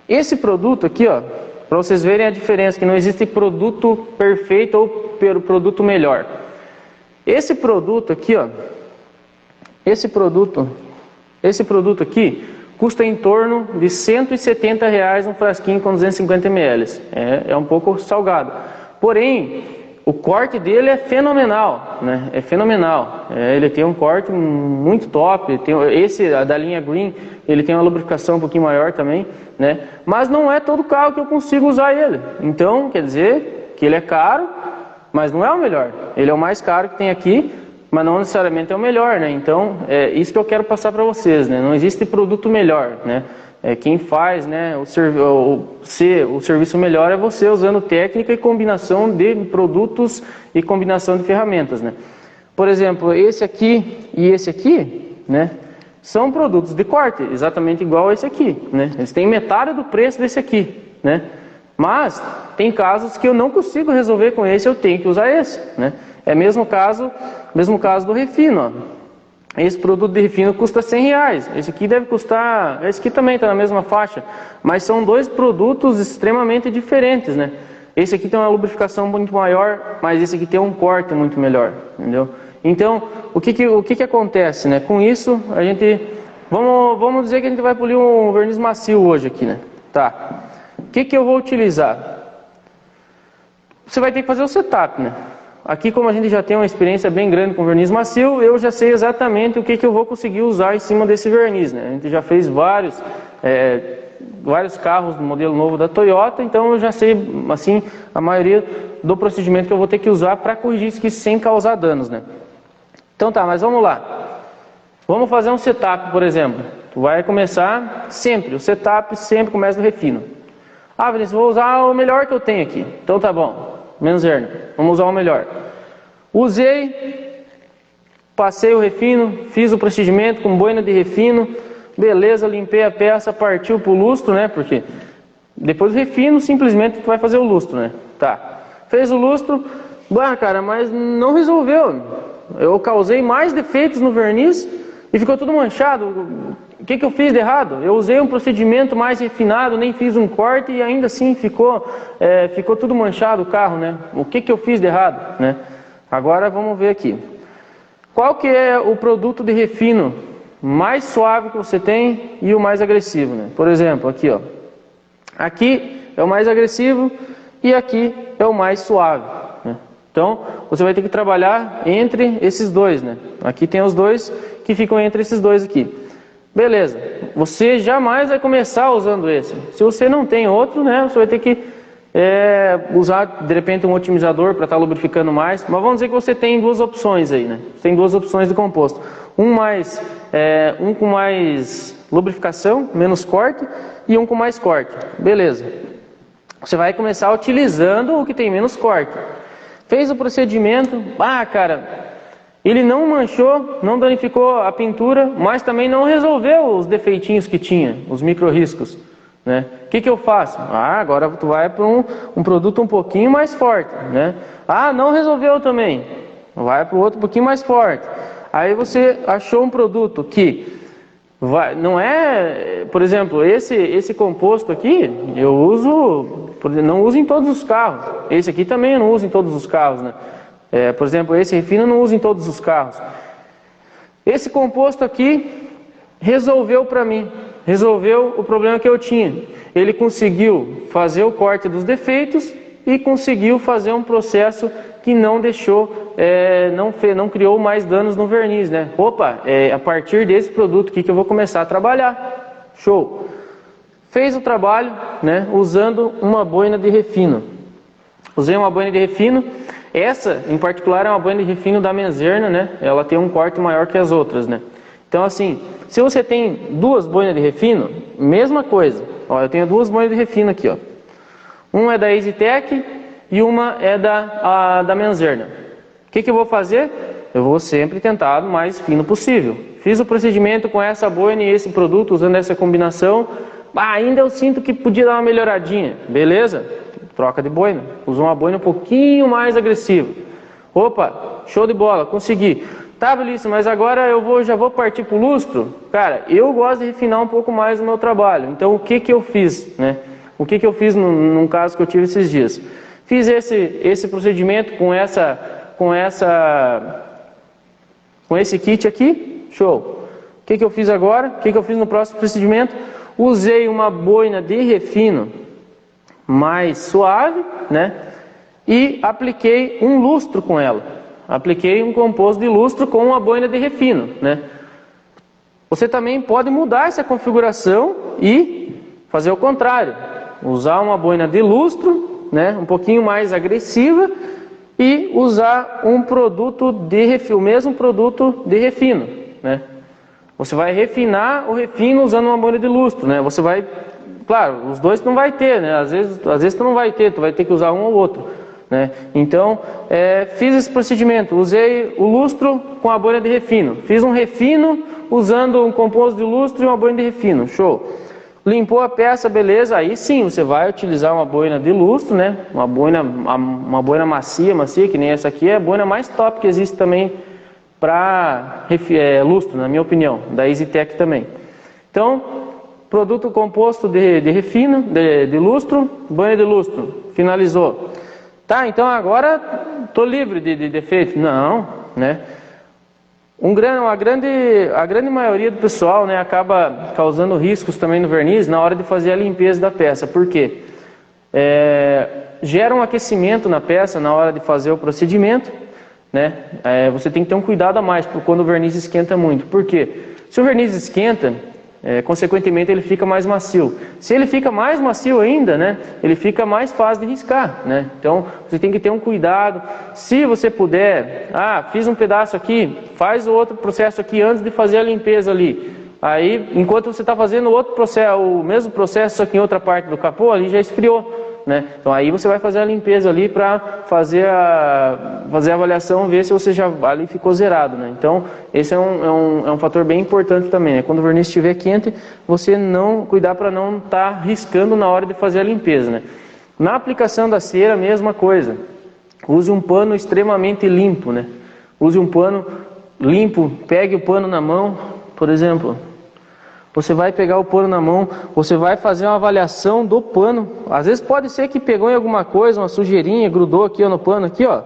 Esse produto aqui, ó, para vocês verem a diferença, que não existe produto perfeito ou produto melhor. Esse produto aqui, ó, esse produto aqui custa em torno de R$170 um frasquinho com 250 ml. É um pouco salgado. Porém, o corte dele é fenomenal, né? É fenomenal. Ele tem um corte muito top. Esse da linha Green, ele tem uma lubrificação um pouquinho maior também, né? Mas não é todo carro que eu consigo usar ele. Então, quer dizer que ele é caro, mas não é o melhor. Ele é o mais caro que tem aqui, mas não necessariamente é o melhor, né? Então, é isso que eu quero passar para vocês, né? Não existe produto melhor, né? Quem faz, né, o serviço melhor é você usando técnica e combinação de produtos e combinação de ferramentas, né? Por exemplo, esse aqui e esse aqui, né, são produtos de corte, exatamente igual a esse aqui, né? Eles têm metade do preço desse aqui, né? Mas tem casos que eu não consigo resolver com esse, eu tenho que usar esse, né? É mesmo caso do refino, ó. Esse produto de refino custa R$100. Esse aqui deve custar... Esse aqui também está na mesma faixa. Mas são dois produtos extremamente diferentes, né? Esse aqui tem uma lubrificação muito maior, mas esse aqui tem um corte muito melhor, entendeu? Então, o que acontece, né? Com isso, a gente... Vamos dizer que a gente vai polir um verniz macio hoje aqui, né? Tá. O que eu vou utilizar? Você vai ter que fazer o setup, né? Aqui, como a gente já tem uma experiência bem grande com verniz macio, eu já sei exatamente o que eu vou conseguir usar em cima desse verniz, né? A gente já fez vários carros do modelo novo da Toyota, então eu já sei, assim, a maioria do procedimento que eu vou ter que usar para corrigir isso aqui sem causar danos, né? Então tá, mas vamos lá. Vamos fazer um setup, por exemplo. Tu vai começar sempre, o setup sempre começa no refino. Ah, Vinícius, vou usar o melhor que eu tenho aqui. Então tá bom. Menzerna, vamos usar o melhor. Usei, passei o refino, fiz o procedimento com boina de refino, beleza, limpei a peça, partiu para o lustro, né? Porque depois do refino, simplesmente tu vai fazer o lustro, né? Tá. Fez o lustro, cara, mas não resolveu. Eu causei mais defeitos no verniz e ficou tudo manchado. O que eu fiz de errado? Eu usei um procedimento mais refinado, nem fiz um corte e ainda assim ficou tudo manchado o carro, né? O que eu fiz de errado, né? Agora vamos ver aqui. Qual que é o produto de refino mais suave que você tem e o mais agressivo, né? Por exemplo, aqui, ó. Aqui é o mais agressivo e aqui é o mais suave, né? Então, você vai ter que trabalhar entre esses dois, né? Aqui tem os dois que ficam entre esses dois aqui. Beleza, você jamais vai começar usando esse. Se você não tem outro, né, você vai ter que usar de repente um otimizador para estar lubrificando mais. Mas vamos dizer que você tem duas opções aí, né? Você tem duas opções de composto. Um com mais lubrificação, menos corte, e um com mais corte. Beleza. você vai começar utilizando o que tem menos corte. Fez o procedimento, cara, ele não manchou, não danificou a pintura, mas também não resolveu os defeitinhos que tinha, os micro-riscos, né? O que eu faço? Agora tu vai para um produto um pouquinho mais forte, né? Não resolveu também, vai para o outro um pouquinho mais forte. Aí você achou um produto que não é, por exemplo, esse composto aqui, eu uso, não uso em todos os carros. Esse aqui também eu não uso em todos os carros, né? Por exemplo, esse refino eu não uso em todos os carros. Esse composto aqui resolveu para mim, resolveu o problema que eu tinha. Ele conseguiu fazer o corte dos defeitos e conseguiu fazer um processo que não deixou, não criou mais danos no verniz, né? A partir desse produto aqui que eu vou começar a trabalhar. Show! Fez o trabalho, né, usando uma boina de refino. Usei uma boina de refino. Essa, em particular, é uma boina de refino da Menzerna, né? Ela tem um corte maior que as outras, né? Então, assim, se você tem duas boinas de refino, mesma coisa. Eu tenho duas boinas de refino aqui, ó. Uma é da EasyTech e uma é da Menzerna. O que eu vou fazer? Eu vou sempre tentar o mais fino possível. Fiz o procedimento com essa boina e esse produto, usando essa combinação. Ainda eu sinto que podia dar uma melhoradinha. Beleza? Troca de boina. Usa uma boina um pouquinho mais agressiva. Show de bola, consegui. Tá, Belíssimo, mas agora já vou partir para o lustro. Cara, eu gosto de refinar um pouco mais o meu trabalho. Então, o que eu fiz, né? O que eu fiz num caso que eu tive esses dias? Fiz esse procedimento com esse kit aqui. Show. O que eu fiz agora? O que eu fiz no próximo procedimento? Usei uma boina de refino mais suave, né? E apliquei um lustro com ela. Apliquei um composto de lustro com uma boina de refino, né? Você também pode mudar essa configuração e fazer o contrário. Usar uma boina de lustro, né? Um pouquinho mais agressiva e usar um produto de refino, o mesmo produto de refino, né? Você vai refinar o refino usando uma boina de lustro, né? Você vai, claro, os dois tu não vai ter, né? Às vezes tu não vai ter, tu vai ter que usar um ou outro, né? Então, fiz esse procedimento, usei o lustro com a boina de refino. Fiz um refino usando um composto de lustro e uma boina de refino, show. Limpou a peça, beleza, aí sim você vai utilizar uma boina de lustro, né? Uma boina macia, que nem essa aqui, é a boina mais top que existe também para lustro, na minha opinião, da EasyTech também. Então, produto composto de refino, de lustro, banho de lustro, finalizou. Tá, então agora estou livre de defeito? Não, né? A grande maioria do pessoal, né, acaba causando riscos também no verniz na hora de fazer a limpeza da peça. Por quê? Gera um aquecimento na peça na hora de fazer o procedimento, né? Você tem que ter um cuidado a mais quando o verniz esquenta muito. Por quê? Se o verniz esquenta, consequentemente ele fica mais macio. Se ele fica mais macio ainda, né, ele fica mais fácil de riscar, né? Então você tem que ter um cuidado. Se você puder, fiz um pedaço aqui, faz o outro processo aqui antes de fazer a limpeza ali. Aí, enquanto você está fazendo o outro processo, o mesmo processo só que em outra parte do capô, ali já esfriou, né? Então aí você vai fazer a limpeza ali para fazer a avaliação, ver se você ali ficou zerado, né? Então esse é um fator bem importante também, né? Quando o verniz estiver quente, você cuidar para não estar riscando na hora de fazer a limpeza, né? Na aplicação da cera, mesma coisa. Use um pano extremamente limpo, né? Use um pano limpo, pegue o pano na mão, por exemplo. Você vai pegar o pano na mão, você vai fazer uma avaliação do pano. Às vezes pode ser que pegou em alguma coisa, uma sujeirinha, grudou aqui no pano, aqui ó.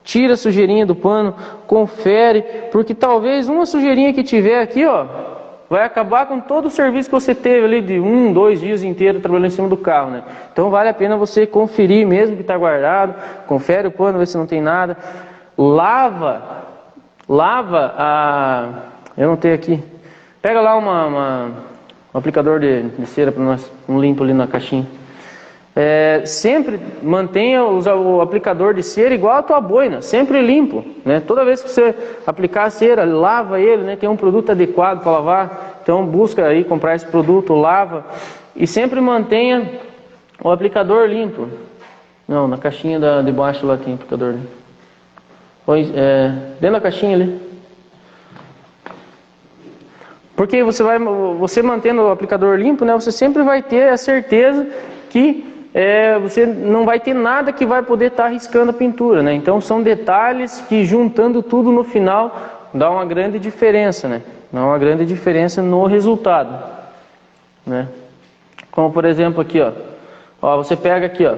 Tira a sujeirinha do pano, confere, porque talvez uma sujeirinha que tiver aqui ó, vai acabar com todo o serviço que você teve ali de 2 dias inteiros trabalhando em cima do carro, né? Então vale a pena você conferir mesmo que está guardado, confere o pano, vê se não tem nada. Lava eu não tenho aqui. Pega lá um aplicador de cera para nós, um limpo ali na caixinha. Sempre mantenha o aplicador de cera igual a tua boina, sempre limpo, né? Toda vez que você aplicar a cera, lava ele, né? Tem um produto adequado para lavar, então busca aí comprar esse produto, lava e sempre mantenha O aplicador limpo. Não, na caixinha de baixo lá tem aplicador limpo. Dentro da caixinha ali. Porque você mantendo o aplicador limpo, né, você sempre vai ter a certeza que você não vai ter nada que vai poder estar riscando a pintura, né? Então são detalhes que, juntando tudo no final, dá uma grande diferença, né? Dá uma grande diferença no resultado, né? Como por exemplo aqui, ó, você pega aqui, ó,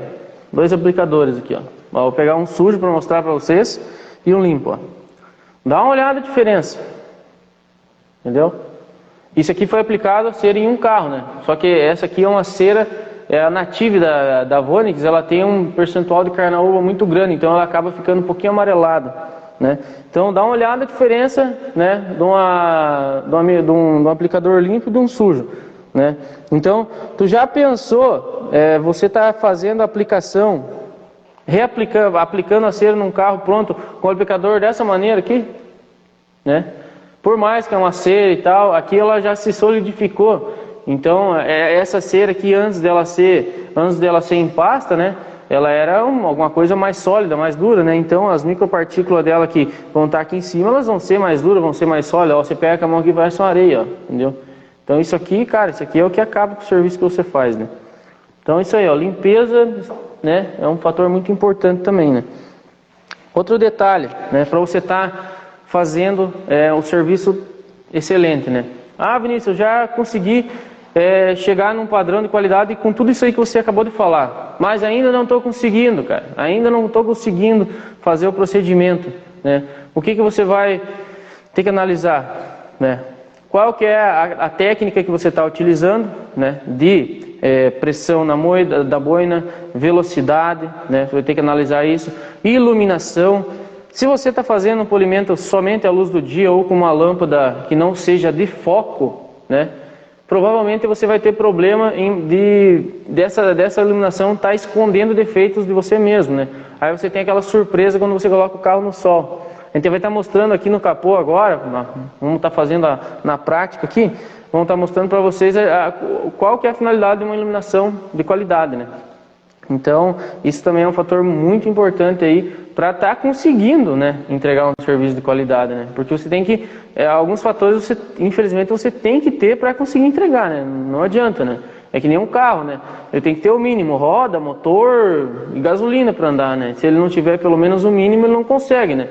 2 aplicadores aqui, ó. Vou pegar um sujo para mostrar para vocês e um limpo, ó. Dá uma olhada a diferença, entendeu? Isso aqui foi aplicado a cera em um carro, né? Só que essa aqui é uma cera, a Native da Vonix, ela tem um percentual de carnaúba muito grande, então ela acaba ficando um pouquinho amarelada, né? Então dá uma olhada a diferença, né, de um aplicador limpo e de um sujo, né? Então, tu já pensou, você está fazendo a aplicação, aplicando a cera num carro pronto com o aplicador dessa maneira aqui, né? Por mais que é uma cera e tal, aqui ela já se solidificou. Então, essa cera aqui, antes dela ser em pasta, né, ela era alguma coisa mais sólida, mais dura, né? Então, as micropartículas dela que vão estar aqui em cima, elas vão ser mais duras, vão ser mais sólidas. Ó, você pega com a mão aqui e vai só areia, ó, entendeu? Então, isso aqui, cara, isso aqui é o que acaba com o serviço que você faz, né? Então, isso aí, ó, limpeza, né, é um fator muito importante também, né? Outro detalhe, né, para você estar fazendo o serviço excelente, né? Ah, Vinícius, eu já consegui chegar num padrão de qualidade com tudo isso aí que você acabou de falar, mas ainda não estou conseguindo, cara. Ainda não estou conseguindo fazer o procedimento, né? O que você vai ter que analisar, né? Qual que é a técnica que você está utilizando, né? De pressão na moeda, da boina, velocidade, né? Você vai ter que analisar isso. Iluminação. Se você está fazendo um polimento somente à luz do dia ou com uma lâmpada que não seja de foco, né, provavelmente você vai ter problema dessa iluminação estar escondendo defeitos de você mesmo, né? Aí você tem aquela surpresa quando você coloca o carro no sol. A gente vai estar mostrando aqui no capô agora, vamos estar fazendo na prática aqui, vamos estar mostrando para vocês qual que é a finalidade de uma iluminação de qualidade, né? Então, isso também é um fator muito importante aí para estar conseguindo, né, entregar um serviço de qualidade, né? Porque você tem que, alguns fatores, infelizmente, você tem que ter para conseguir entregar, né? Não adianta, né? É que nem um carro, né? Ele tem que ter o mínimo, roda, motor e gasolina para andar, né? Se ele não tiver pelo menos o mínimo, ele não consegue, né?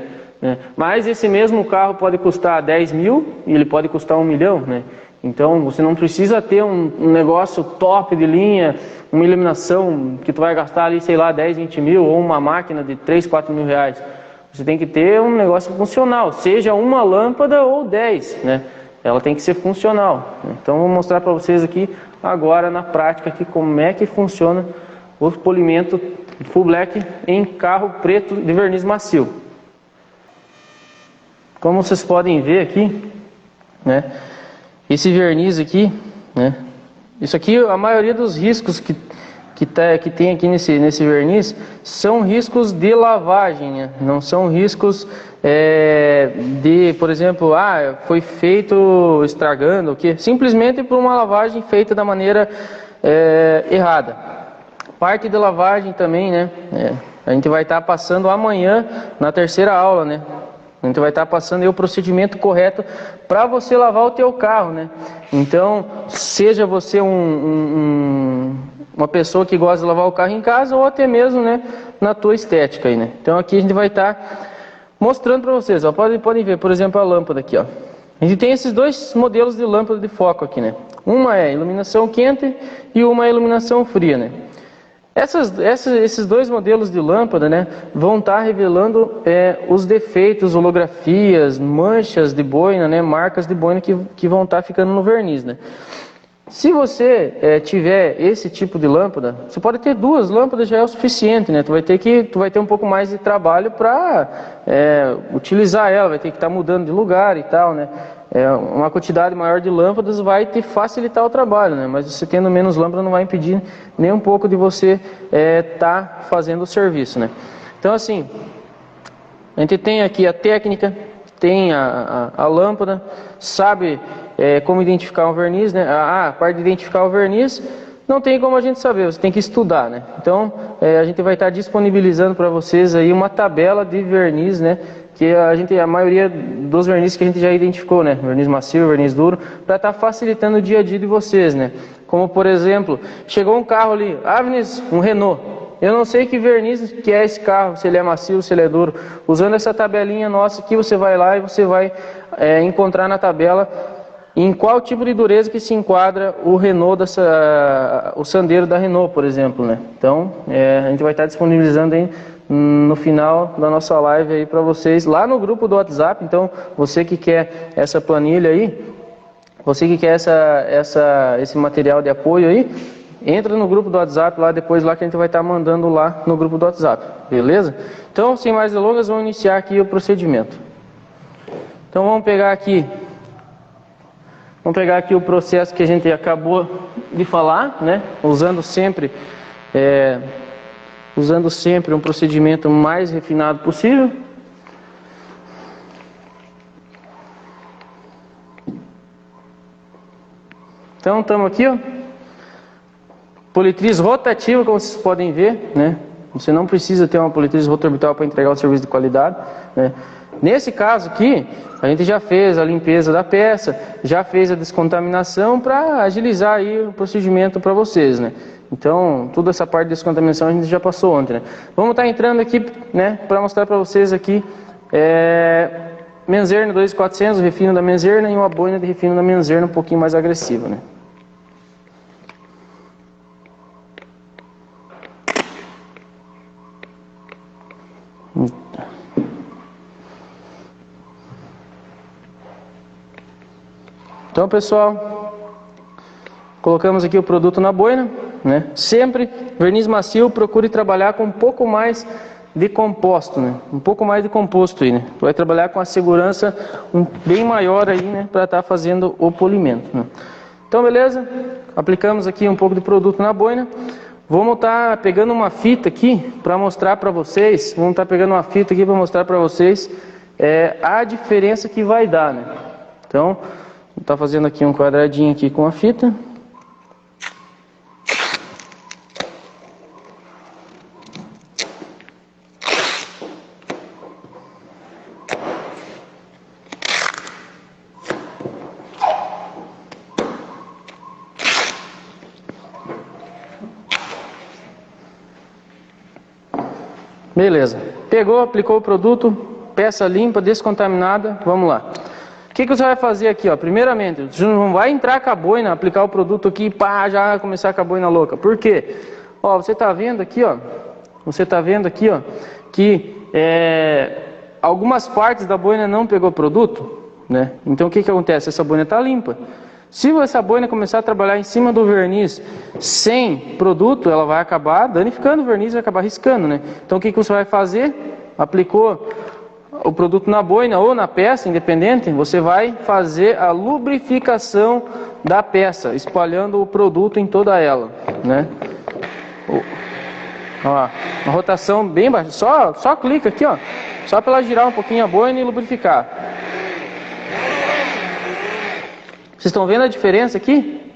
Mas esse mesmo carro pode custar 10 mil e ele pode custar 1 milhão, né? Então, você não precisa ter um negócio top de linha, uma iluminação que tu vai gastar ali, sei lá, 10, 20 mil, ou uma máquina de 3, 4 mil reais. Você tem que ter um negócio funcional, seja uma lâmpada ou 10, né? Ela tem que ser funcional. Então, vou mostrar para vocês aqui, agora na prática, aqui, como é que funciona o polimento full black em carro preto de verniz macio. Como vocês podem ver aqui, né? Esse verniz aqui, né? Isso aqui, a maioria dos riscos que tem aqui nesse verniz são riscos de lavagem, né? Não são riscos por exemplo, foi feito estragando, o quê? Simplesmente por uma lavagem feita da maneira errada. Parte de lavagem também, né? A gente vai estar passando amanhã na terceira aula, né? A gente vai estar passando aí o procedimento correto para você lavar o teu carro, né? Então, seja você uma pessoa que gosta de lavar o carro em casa ou até mesmo, né, na tua estética aí, né? Então aqui a gente vai estar mostrando para vocês, ó, podem ver, por exemplo, a lâmpada aqui, ó. A gente tem esses dois modelos de lâmpada de foco aqui, né? Uma é iluminação quente e uma é iluminação fria, né? Esses dois modelos de lâmpada, né, vão estar revelando os defeitos, holografias, manchas de boina, né, marcas de boina que vão estar ficando no verniz, né. Se você tiver esse tipo de lâmpada, você pode ter 2 lâmpadas, já é o suficiente, né. Tu vai ter um pouco mais de trabalho para utilizar ela, vai ter que estar mudando de lugar e tal, né. Uma quantidade maior de lâmpadas vai te facilitar o trabalho, né? Mas você tendo menos lâmpadas não vai impedir nem um pouco de você estar fazendo o serviço, né? Então assim, a gente tem aqui a técnica, tem a lâmpada, sabe como identificar um verniz, né? A parte de identificar o verniz, Não tem como a gente saber, você tem que estudar, né? Então, a gente vai estar disponibilizando para vocês aí uma tabela de verniz, né? Que a maioria dos vernizes que a gente já identificou, né? Verniz macio, verniz duro, para estar facilitando o dia a dia de vocês, né? Como, por exemplo, chegou um carro ali, Vinícius, um Renault. Eu não sei que verniz que é esse carro, se ele é macio, se ele é duro. Usando essa tabelinha nossa aqui, você vai lá e você vai encontrar na tabela em qual tipo de dureza que se enquadra o Renault, o Sandero da Renault, por exemplo, né? Então, a gente vai estar disponibilizando aí no final da nossa live aí para vocês, lá no grupo do WhatsApp. Então, você que quer essa planilha aí, você que quer esse material de apoio aí, entra no grupo do WhatsApp lá depois, lá que a gente vai estar mandando lá no grupo do WhatsApp, beleza? Então, sem mais delongas, vamos iniciar aqui o procedimento. Então, vamos pegar aqui o processo que a gente acabou de falar, né? Usando sempre um procedimento mais refinado possível. Então, estamos aqui, ó. Politriz rotativa, como vocês podem ver, né? Você não precisa ter uma politriz rotorbital para entregar o serviço de qualidade, né? Nesse caso aqui, a gente já fez a limpeza da peça, já fez a descontaminação para agilizar aí o procedimento para vocês, né? Então, toda essa parte de descontaminação a gente já passou ontem, né? Vamos estar entrando aqui, né, para mostrar para vocês aqui Menzerno 2400, o refino da Menzerno, e uma boina de refino da Menzerno um pouquinho mais agressiva, né? Então, pessoal, colocamos aqui o produto na boina, né? Sempre verniz macio, procure trabalhar com um pouco mais de composto, né? Um pouco mais de composto aí, né? Vai trabalhar com a segurança bem maior aí, né? Para estar fazendo o polimento, né? Então, beleza? Aplicamos aqui um pouco de produto na boina. Vamos estar pegando uma fita aqui para mostrar para vocês. A diferença que vai dar, né? Então, vou estar fazendo aqui um quadradinho aqui com a fita. Beleza. Pegou, aplicou o produto, peça limpa, descontaminada, vamos lá. O que você vai fazer aqui, ó? Primeiramente, você não vai entrar com a boina, aplicar o produto aqui e pá, já começar com a boina louca. Por quê? Ó, você tá vendo aqui, ó, que algumas partes da boina não pegou produto, né? Então o que acontece? Essa boina tá limpa. Se essa boina começar a trabalhar em cima do verniz sem produto, ela vai acabar danificando o verniz, vai acabar riscando, né? Então o que você vai fazer? Aplicou o produto na boina ou na peça, independente, você vai fazer a lubrificação da peça, espalhando o produto em toda ela, né? Ó, uma rotação bem baixa, só clica aqui, ó, só para ela girar um pouquinho a boina e lubrificar. Vocês estão vendo a diferença aqui?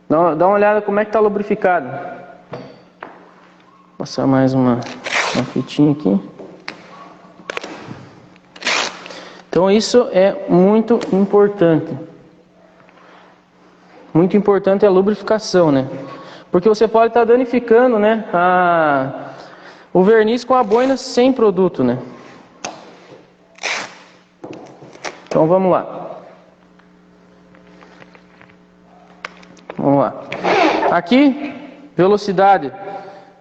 Dá uma olhada como é que está lubrificado. Vou passar mais uma fitinha aqui. Então isso é muito importante. Muito importante a lubrificação, né? Porque você pode estar danificando, né, o verniz com a boina sem produto, né? Então vamos lá. Vamos lá. Aqui, velocidade.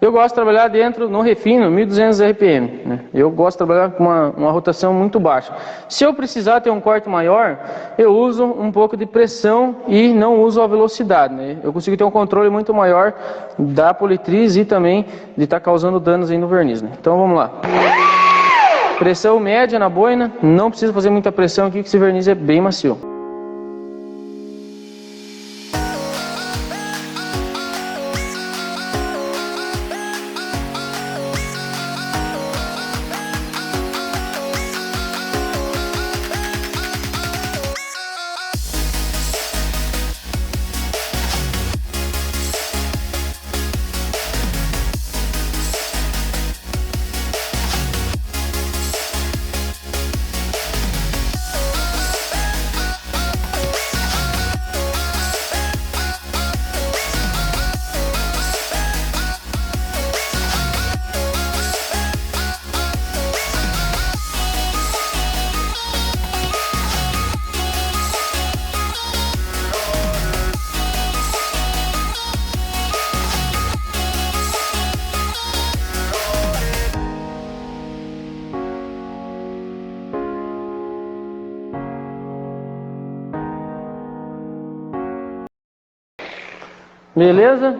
Eu gosto de trabalhar dentro no refino, 1200 RPM, né? Eu gosto de trabalhar com uma rotação muito baixa. Se eu precisar ter um corte maior, eu uso um pouco de pressão e não uso a velocidade, né? Eu consigo ter um controle muito maior da politriz e também de estar causando danos aí no verniz, né? Então vamos lá. Pressão média na boina, não precisa fazer muita pressão aqui, que esse verniz é bem macio. Beleza?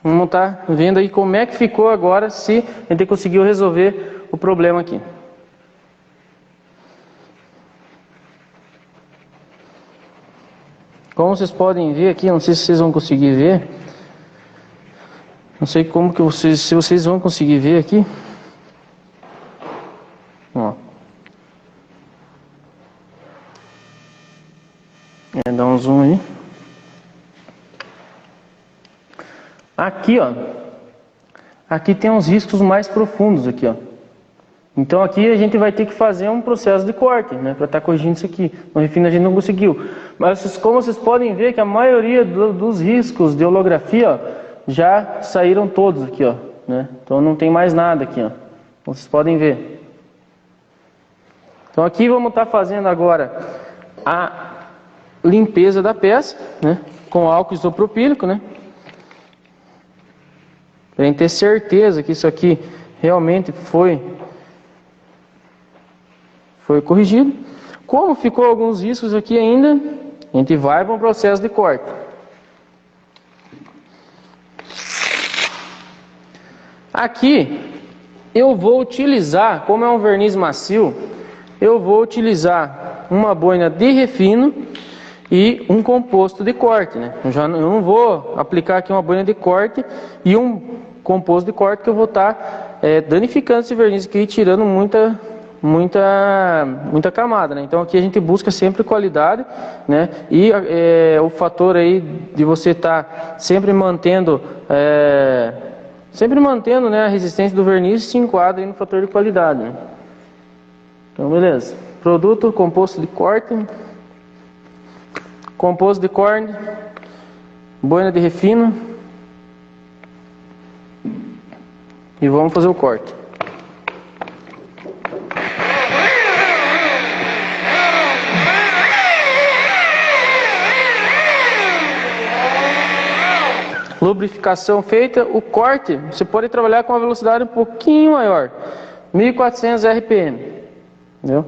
Vamos estar vendo aí como é que ficou agora, se a gente conseguiu resolver o problema aqui. Como vocês podem ver aqui, não sei se vocês vão conseguir ver. Não sei como que se vocês vão conseguir ver aqui. Ó. Dá um zoom aí. Aqui, ó. Aqui tem uns riscos mais profundos aqui, ó. Então aqui a gente vai ter que fazer um processo de corte, né, para estar corrigindo isso aqui. No refino a gente não conseguiu. Mas como vocês podem ver que a maioria dos riscos de holografia, ó, já saíram todos aqui, ó, né? Então não tem mais nada aqui, ó. Como vocês podem ver. Então aqui vamos estar fazendo agora a limpeza da peça, né, com álcool isopropílico, né? Para a gente ter certeza que isso aqui realmente foi corrigido. Como ficou alguns riscos aqui ainda, a gente vai para um processo de corte. Aqui eu vou utilizar, como é um verniz macio, eu vou utilizar uma boina de refino e um composto de corte, né? Eu não vou aplicar aqui uma boina de corte e um composto de corte, que eu vou estar danificando esse verniz aqui, tirando muita camada, né? Então aqui a gente busca sempre qualidade, né? E o fator aí de você estar sempre mantendo né, a resistência do verniz se enquadra aí no fator de qualidade, né? Então beleza, produto composto de corte, boina de refino, e vamos fazer o corte. Lubrificação feita, o corte você pode trabalhar com uma velocidade um pouquinho maior, 1400 RPM, entendeu?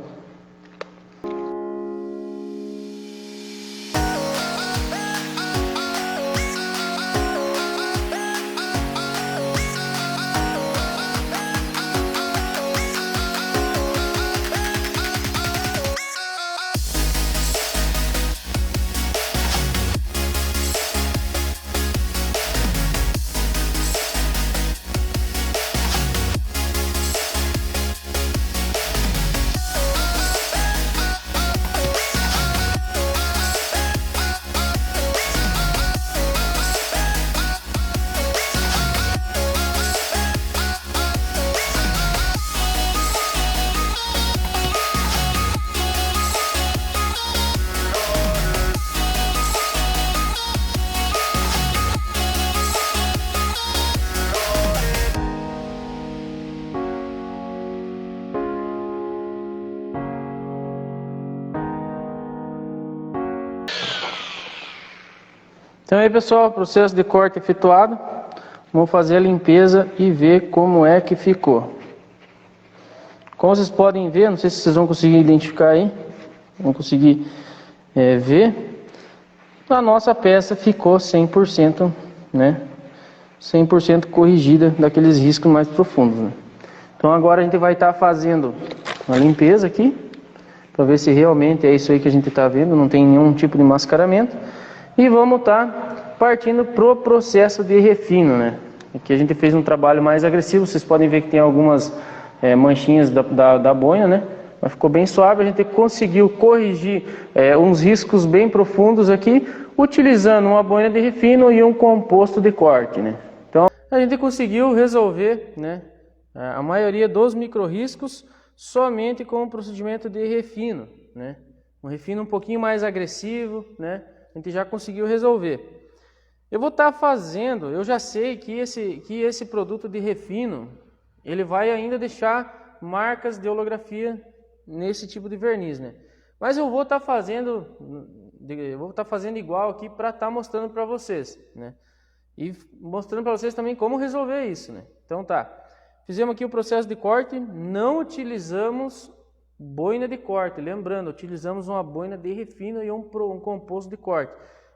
Então aí pessoal, processo de corte efetuado. Vamos fazer a limpeza e ver como é que ficou. Como vocês podem ver, não sei se vocês vão conseguir identificar aí, vão conseguir ver, a nossa peça ficou 100%, né, 100% corrigida daqueles riscos mais profundos, né? Então agora a gente vai estar fazendo uma limpeza aqui, para ver se realmente é isso aí que a gente está vendo, não tem nenhum tipo de mascaramento. E vamos estar partindo pro processo de refino, né? Aqui a gente fez um trabalho mais agressivo, vocês podem ver que tem algumas manchinhas da boina, né? Mas ficou bem suave, a gente conseguiu corrigir uns riscos bem profundos aqui, utilizando uma boina de refino e um composto de corte, né? Então a gente conseguiu resolver, né, a maioria dos micro-riscos somente com o procedimento de refino, né? Um refino um pouquinho mais agressivo, né? A gente já conseguiu resolver. Eu vou estar fazendo, eu já sei que esse produto de refino, ele vai ainda deixar marcas de holografia nesse tipo de verniz, né? Mas eu vou estar fazendo igual aqui para estar mostrando para vocês, né? E mostrando para vocês também como resolver isso, né? Então tá, fizemos aqui o processo de corte, não utilizamos boina de corte, lembrando, utilizamos uma boina de refino e um composto de corte.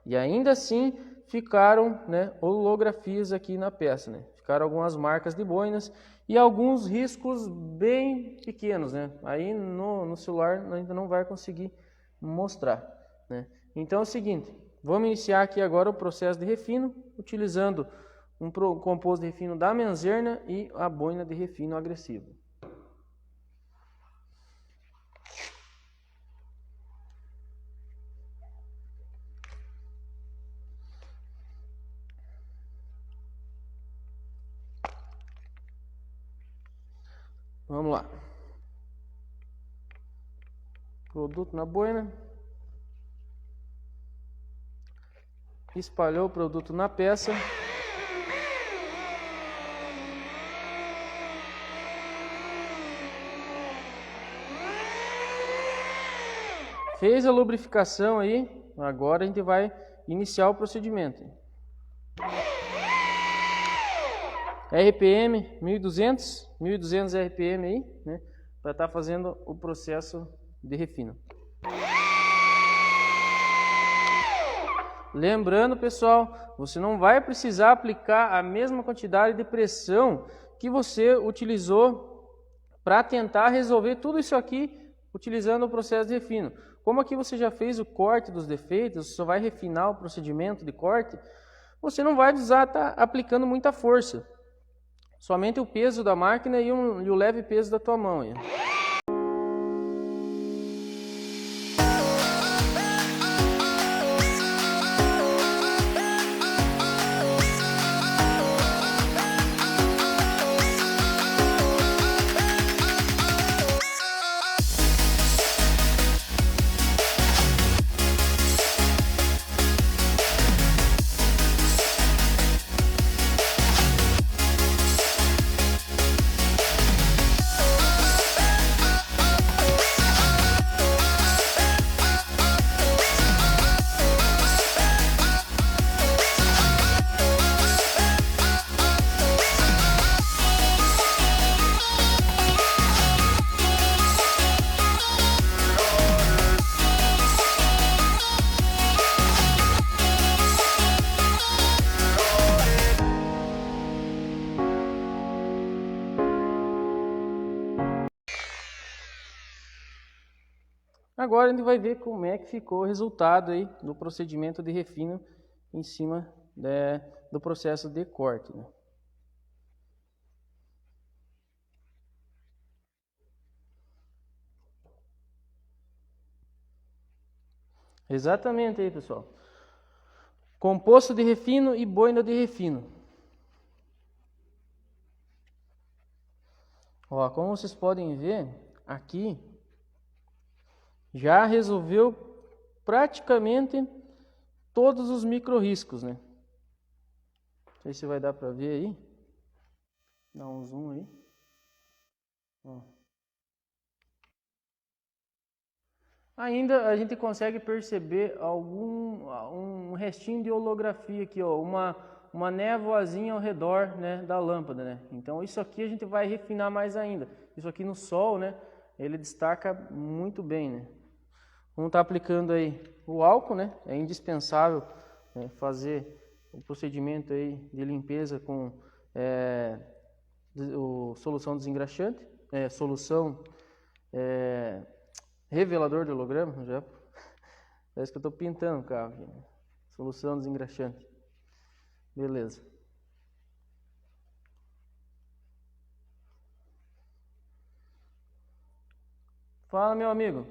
E ainda assim ficaram, né, holografias aqui na peça, né? Ficaram algumas marcas de boinas e alguns riscos bem pequenos, né? Aí no celular ainda não vai conseguir mostrar, né? Então é o seguinte, vamos iniciar aqui agora o processo de refino, utilizando um composto de refino da Menzerna e a boina de refino agressivo. Vamos lá. Produto na boina. Espalhou o produto na peça. Fez a lubrificação aí, agora a gente vai iniciar o procedimento. RPM 1200 RPM aí, né, para estar fazendo o processo de refino. Lembrando, pessoal, você não vai precisar aplicar a mesma quantidade de pressão que você utilizou para tentar resolver tudo isso aqui utilizando o processo de refino. Como aqui você já fez o corte dos defeitos, você só vai refinar o procedimento de corte, você não vai precisar estar aplicando muita força. Somente o peso da máquina e o leve peso da tua mão. Aí. Agora a gente vai ver como é que ficou o resultado aí do procedimento de refino em cima do processo de corte. Né? Exatamente aí, pessoal. Composto de refino e boina de refino. Ó, como vocês podem ver, aqui já resolveu praticamente todos os micro riscos, né? Não sei se vai dar para ver aí. Dá um zoom aí. Ó. Ainda a gente consegue perceber um restinho de holografia aqui, ó, uma névoazinha ao redor, né, da lâmpada, né? Então isso aqui a gente vai refinar mais ainda. Isso aqui no sol, né, ele destaca muito bem, né? Vamos estar aplicando aí o álcool, né? É indispensável, né, fazer o procedimento aí de limpeza com solução desengraxante, solução revelador de holograma, já parece que eu estou pintando o carro aqui, né? Solução desengraxante. Beleza. Fala, meu amigo.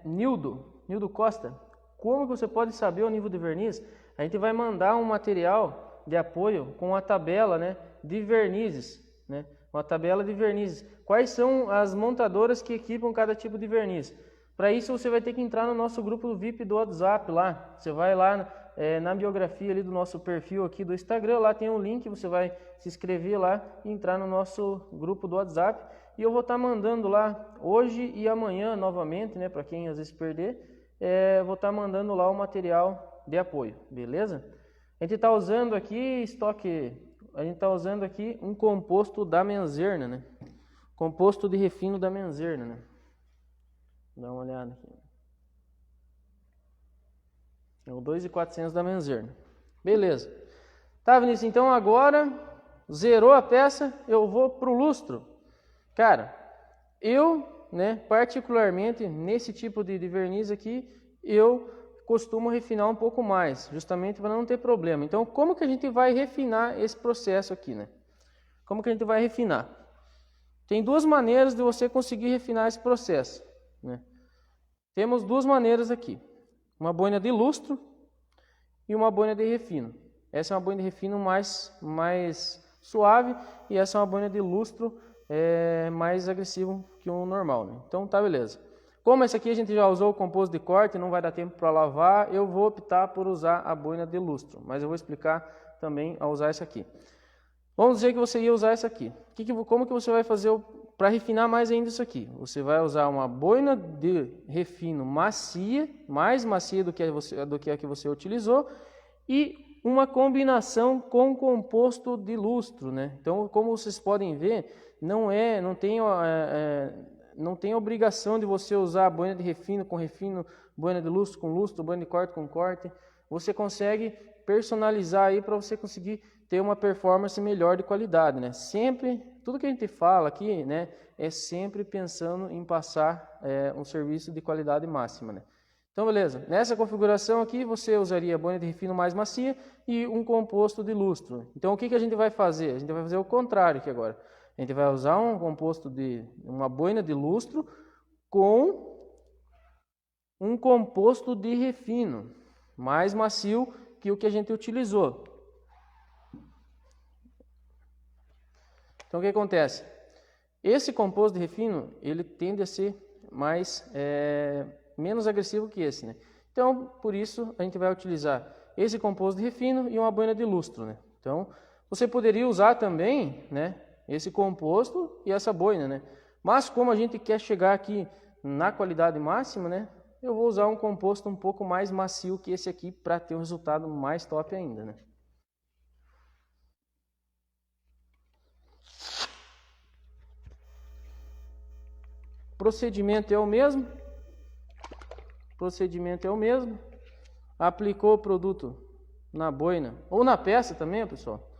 Nildo Costa, como você pode saber o nível de verniz? A gente vai mandar um material de apoio com a tabela, né, de vernizes, né? Uma tabela de vernizes. Quais são as montadoras que equipam cada tipo de verniz? Para isso você vai ter que entrar no nosso grupo do VIP do WhatsApp lá. Você vai lá na biografia ali do nosso perfil aqui do Instagram, lá tem um link, você vai se inscrever lá e entrar no nosso grupo do WhatsApp. E eu vou estar mandando lá hoje e amanhã novamente, né, para quem às vezes perder, vou estar mandando lá o material de apoio, beleza? A gente está usando aqui um composto da Menzerna, né? Composto de refino da Menzerna, né? Dá uma olhada aqui. É o 2.400 da Menzerno. Beleza. Tá, Vinícius? Então agora zerou a peça, eu vou pro lustro. Cara, eu, né, particularmente nesse tipo de verniz aqui, eu costumo refinar um pouco mais, justamente para não ter problema. Então, como que a gente vai refinar esse processo aqui, né? Como que a gente vai refinar? Tem duas maneiras de você conseguir refinar esse processo, né? Temos duas maneiras aqui. Uma boina de lustro e uma boina de refino. Essa é uma boina de refino mais suave e essa é uma boina de lustro mais agressivo que o normal, né? Então tá, beleza. Como essa aqui a gente já usou o composto de corte, não vai dar tempo para lavar, eu vou optar por usar a boina de lustro, mas eu vou explicar também a usar essa aqui. Vamos dizer que você ia usar essa aqui. Como que você vai fazer para refinar mais ainda isso aqui? Você vai usar uma boina de refino macia, mais macia do que a que você utilizou, e uma combinação com composto de lustro, né? Então, como vocês podem ver, não tem obrigação de você usar a boina de refino com refino, boina de lustro com lustro, boina de corte com corte. Você consegue personalizar aí para você conseguir ter uma performance melhor de qualidade, né? Sempre, tudo que a gente fala aqui, né, é sempre pensando em passar um serviço de qualidade máxima, né? Então, beleza. Nessa configuração aqui, você usaria a boina de refino mais macia e um composto de lustro. Então, o que a gente vai fazer? A gente vai fazer o contrário aqui agora. A gente vai usar uma boina de lustro com um composto de refino mais macio que o que a gente utilizou. Então, o que acontece? Esse composto de refino, ele tende a ser menos agressivo que esse, né? Então, por isso, a gente vai utilizar esse composto de refino e uma boina de lustro, né? Então, você poderia usar também, né, esse composto e essa boina, né? Mas, como a gente quer chegar aqui na qualidade máxima, né, eu vou usar um composto um pouco mais macio que esse aqui para ter um resultado mais top ainda, né? O procedimento é o mesmo. Aplicou o produto na boina ou na peça também, pessoal.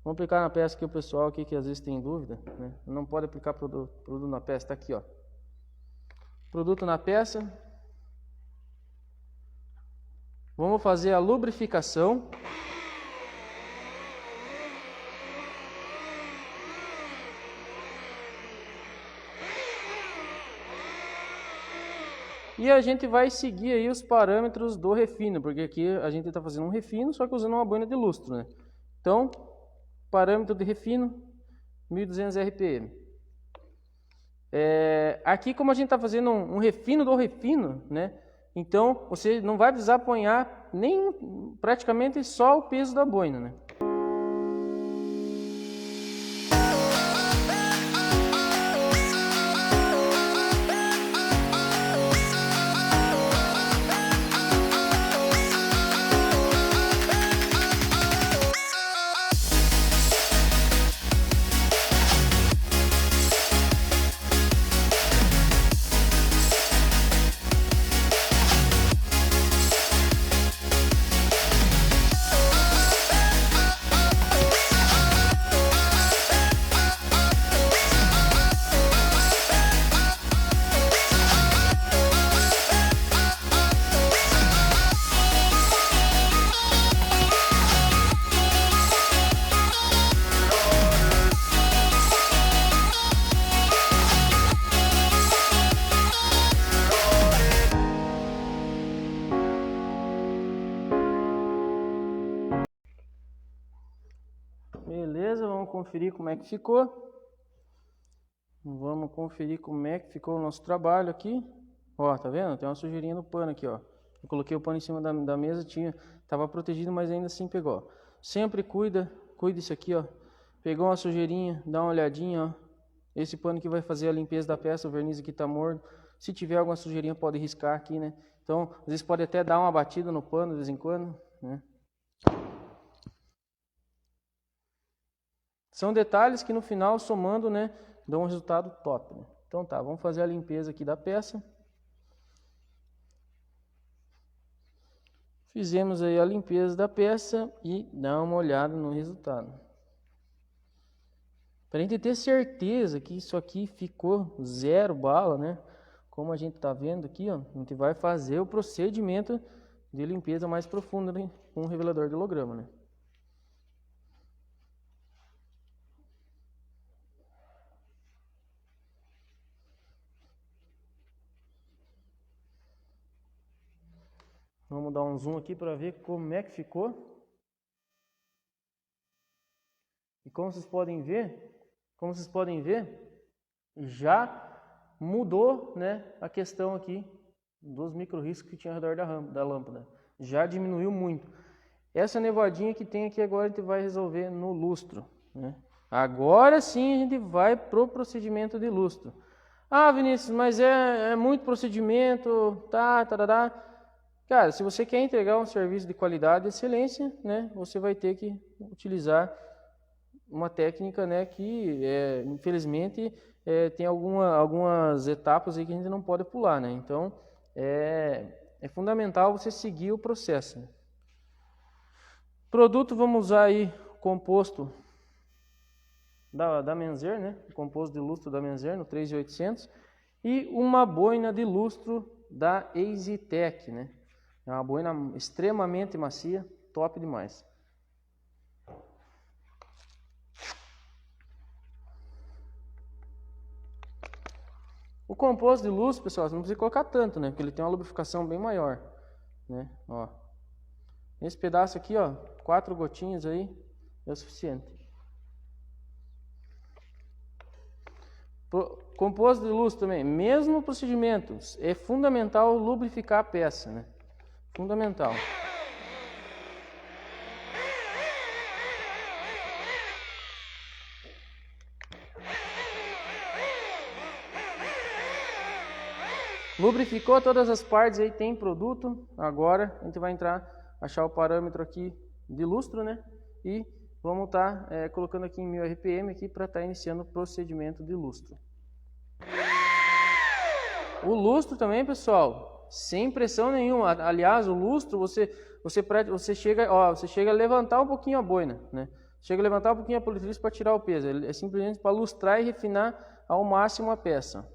Vamos aplicar na peça aqui o pessoal aqui que às vezes tem dúvida, né? Não pode aplicar produto na peça, tá aqui, ó. Produto na peça. Vamos fazer a lubrificação. E a gente vai seguir aí os parâmetros do refino, porque aqui a gente está fazendo um refino, só que usando uma boina de lustro, né? Então, parâmetro de refino, 1200 RPM. Aqui, como a gente está fazendo um refino do refino, né? Então, você não vai precisar apanhar nem praticamente só o peso da boina, né? Beleza, vamos conferir como é que ficou. Vamos conferir como é que ficou o nosso trabalho aqui. Ó, tá vendo? Tem uma sujeirinha no pano aqui, ó. Eu coloquei o pano em cima da mesa, tava protegido, mas ainda assim pegou. Sempre cuida isso aqui, ó. Pegou uma sujeirinha, dá uma olhadinha, ó. Esse pano que vai fazer a limpeza da peça, o verniz aqui tá morno. Se tiver alguma sujeirinha, pode riscar aqui, né? Então, às vezes pode até dar uma batida no pano de vez em quando, né? São detalhes que no final, somando, né, dão um resultado top, né? Então tá, vamos fazer a limpeza aqui da peça. Fizemos aí a limpeza da peça e dá uma olhada no resultado. Para a gente ter certeza que isso aqui ficou zero bala, né? Como a gente está vendo aqui, ó, a gente vai fazer o procedimento de limpeza mais profunda, né, com o revelador de holograma, né? Vamos dar um zoom aqui para ver como é que ficou. E como vocês podem ver, já mudou, né, a questão aqui dos micro-riscos que tinha ao redor da lâmpada. Já diminuiu muito. Essa nevadinha que tem aqui agora a gente vai resolver no lustro, né? Agora sim a gente vai pro procedimento de lustro. Ah, Vinícius, mas é muito procedimento, tá. Cara, se você quer entregar um serviço de qualidade e excelência, né, você vai ter que utilizar uma técnica, né, que infelizmente tem algumas etapas aí que a gente não pode pular, né? Então é fundamental você seguir o processo, né? Produto, vamos usar aí o composto da Menzer, né? O composto de lustro da Menzer no 3800 e uma boina de lustro da EasyTech, né? É uma boina extremamente macia, top demais. O composto de lustro, pessoal, você não precisa colocar tanto, né? Porque ele tem uma lubrificação bem maior, né? Ó. Esse pedaço aqui, ó, 4 gotinhas aí é o suficiente. Composto de lustro também, mesmo procedimento, é fundamental lubrificar a peça, né? Fundamental. Lubrificou todas as partes, aí tem produto. Agora a gente vai achar o parâmetro aqui de lustro, né? E vamos estar colocando aqui em 1000 RPM aqui para estar iniciando o procedimento de lustro. O lustro também, pessoal, sem pressão nenhuma. Aliás, o lustro você chega a levantar um pouquinho a boina, né? Chega a levantar um pouquinho a politriz para tirar o peso. É simplesmente para lustrar e refinar ao máximo a peça.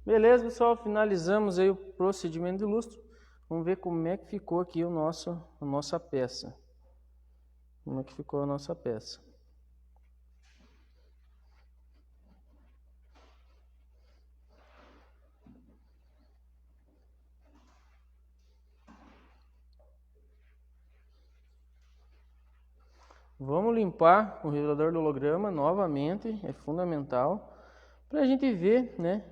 Beleza, pessoal, finalizamos aí o procedimento de lustro. Vamos ver como é que ficou aqui a nossa peça. Como é que ficou a nossa peça. Vamos limpar o revelador do holograma novamente, é fundamental, para a gente ver, né,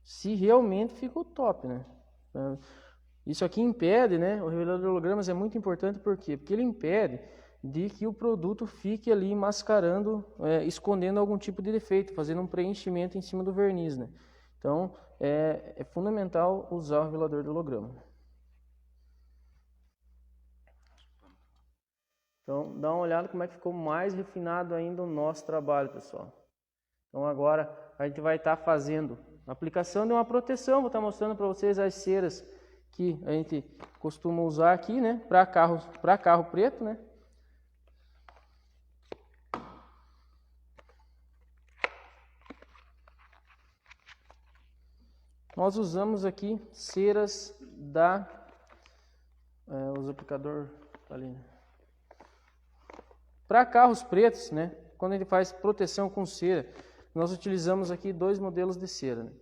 se realmente ficou top, né? Isso aqui impede, né? O revelador de hologramas é muito importante, por quê? Porque ele impede de que o produto fique ali mascarando, escondendo algum tipo de defeito, fazendo um preenchimento em cima do verniz, né? Então, é fundamental usar o revelador de holograma. Então, dá uma olhada como é que ficou mais refinado ainda o nosso trabalho, pessoal. Então, agora a gente vai estar fazendo a aplicação de uma proteção. Vou estar mostrando para vocês as ceras que a gente costuma usar aqui, né, para carro preto, né? Nós usamos aqui ceras da os aplicadores tá ali, né? Para carros pretos, né, quando a gente faz proteção com cera, nós utilizamos aqui dois modelos de cera, né?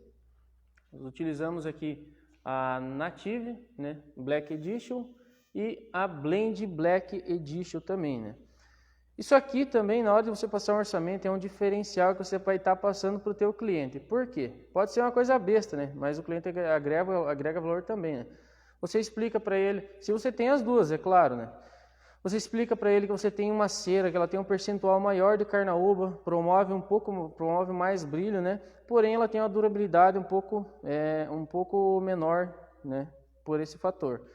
Nós utilizamos aqui a Native, né, Black Edition e a Blend Black Edition também, né? Isso aqui também, na hora de você passar um orçamento, é um diferencial que você vai estar passando para o teu cliente. Por quê? Pode ser uma coisa besta, né? Mas o cliente agrega valor também, né? Você explica para ele, se você tem as duas, é claro, né? Você explica para ele que você tem uma cera, que ela tem um percentual maior de carnaúba, promove mais brilho, né? Porém, ela tem uma durabilidade um pouco menor, né? Por esse fator.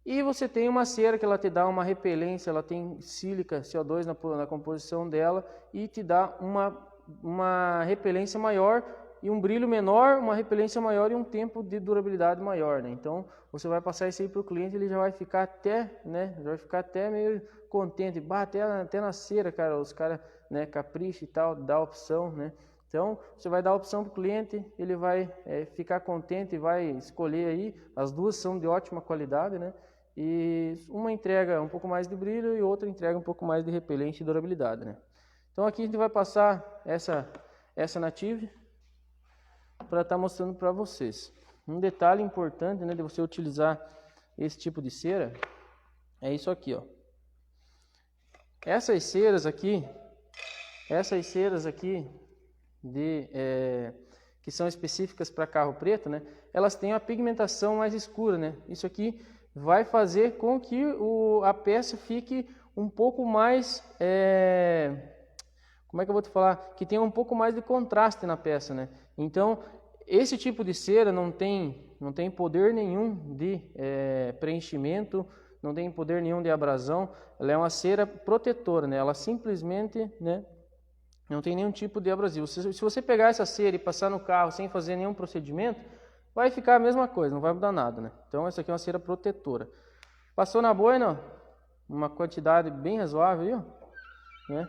E você tem uma cera que ela te dá uma repelência, ela tem sílica, CO2 na composição dela e te dá uma repelência maior e um brilho menor, uma repelência maior e um tempo de durabilidade maior, né? Então, você vai passar isso aí para o cliente, ele já vai ficar até, né? Já vai ficar até meio contente, até na cera, cara, os caras, né, capricha e tal, dá opção, né? Então, você vai dar a opção para o cliente, ele vai ficar contente e vai escolher aí, as duas são de ótima qualidade, né? E uma entrega um pouco mais de brilho e outra entrega um pouco mais de repelente e durabilidade, né? Então, aqui a gente vai passar essa Native para estar mostrando para vocês. Um detalhe importante, né, de você utilizar esse tipo de cera é isso aqui, ó. Essas ceras aqui que são específicas para carro preto, né, elas têm a pigmentação mais escura, né? Isso aqui vai fazer com que a peça fique um pouco mais, como é que eu vou te falar? Que tenha um pouco mais de contraste na peça, né? Então, esse tipo de cera não tem poder nenhum de preenchimento, não tem poder nenhum de abrasão. Ela é uma cera protetora, né? Ela simplesmente, né, não tem nenhum tipo de abrasivo. Se você pegar essa cera e passar no carro sem fazer nenhum procedimento, vai ficar a mesma coisa, não vai mudar nada, né? Então, essa aqui é uma cera protetora. Passou na boina, ó, uma quantidade bem razoável aí, ó, né?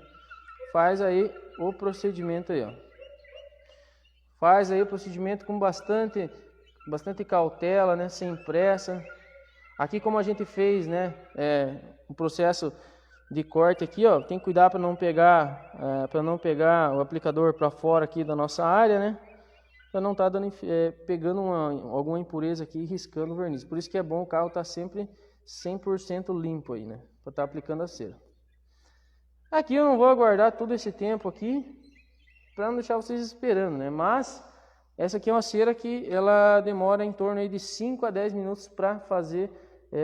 Faz aí o procedimento aí, ó. Faz aí o procedimento com bastante cautela, né? Sem pressa. Aqui, como a gente fez, né? O processo de corte aqui, ó, tem que cuidar para não pegar o aplicador para fora aqui da nossa área, né? Para não estar pegando alguma impureza aqui e riscando o verniz. Por isso que é bom o carro estar sempre 100% limpo aí, né? Para estar aplicando a cera. Aqui eu não vou aguardar todo esse tempo aqui para não deixar vocês esperando, né? Mas essa aqui é uma cera que ela demora em torno aí de 5 a 10 minutos para fazer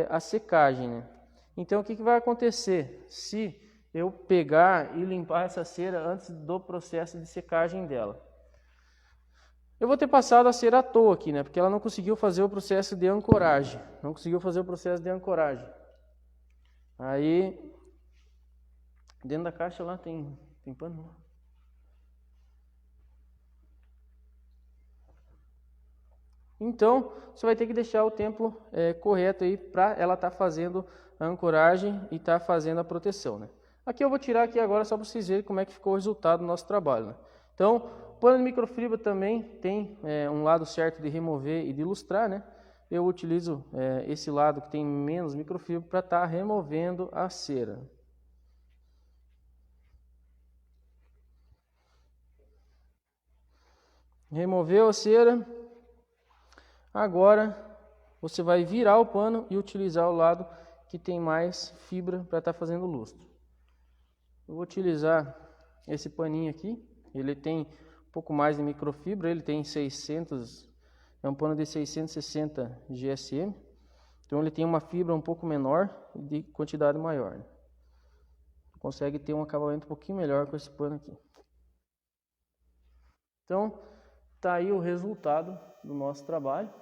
a secagem, né? Então, o que vai acontecer se eu pegar e limpar essa cera antes do processo de secagem dela? Eu vou ter passado a cera à toa aqui, né? Porque ela não conseguiu fazer o processo de ancoragem. Aí, dentro da caixa lá tem pano. Então, você vai ter que deixar o tempo correto aí para ela estar fazendo a ancoragem e estar fazendo a proteção, né? Aqui eu vou tirar aqui agora só para vocês verem como é que ficou o resultado do nosso trabalho, né? Então, o pano de microfibra também tem um lado certo de remover e de ilustrar, né? Eu utilizo esse lado que tem menos microfibra para estar removendo a cera. Removeu a cera. Agora, você vai virar o pano e utilizar o lado que tem mais fibra para estar fazendo lustre. Eu vou utilizar esse paninho aqui. Ele tem um pouco mais de microfibra. Ele tem 600, é um pano de 660 GSM. Então, ele tem uma fibra um pouco menor e de quantidade maior, né? Consegue ter um acabamento um pouquinho melhor com esse pano aqui. Então, tá aí o resultado do nosso trabalho.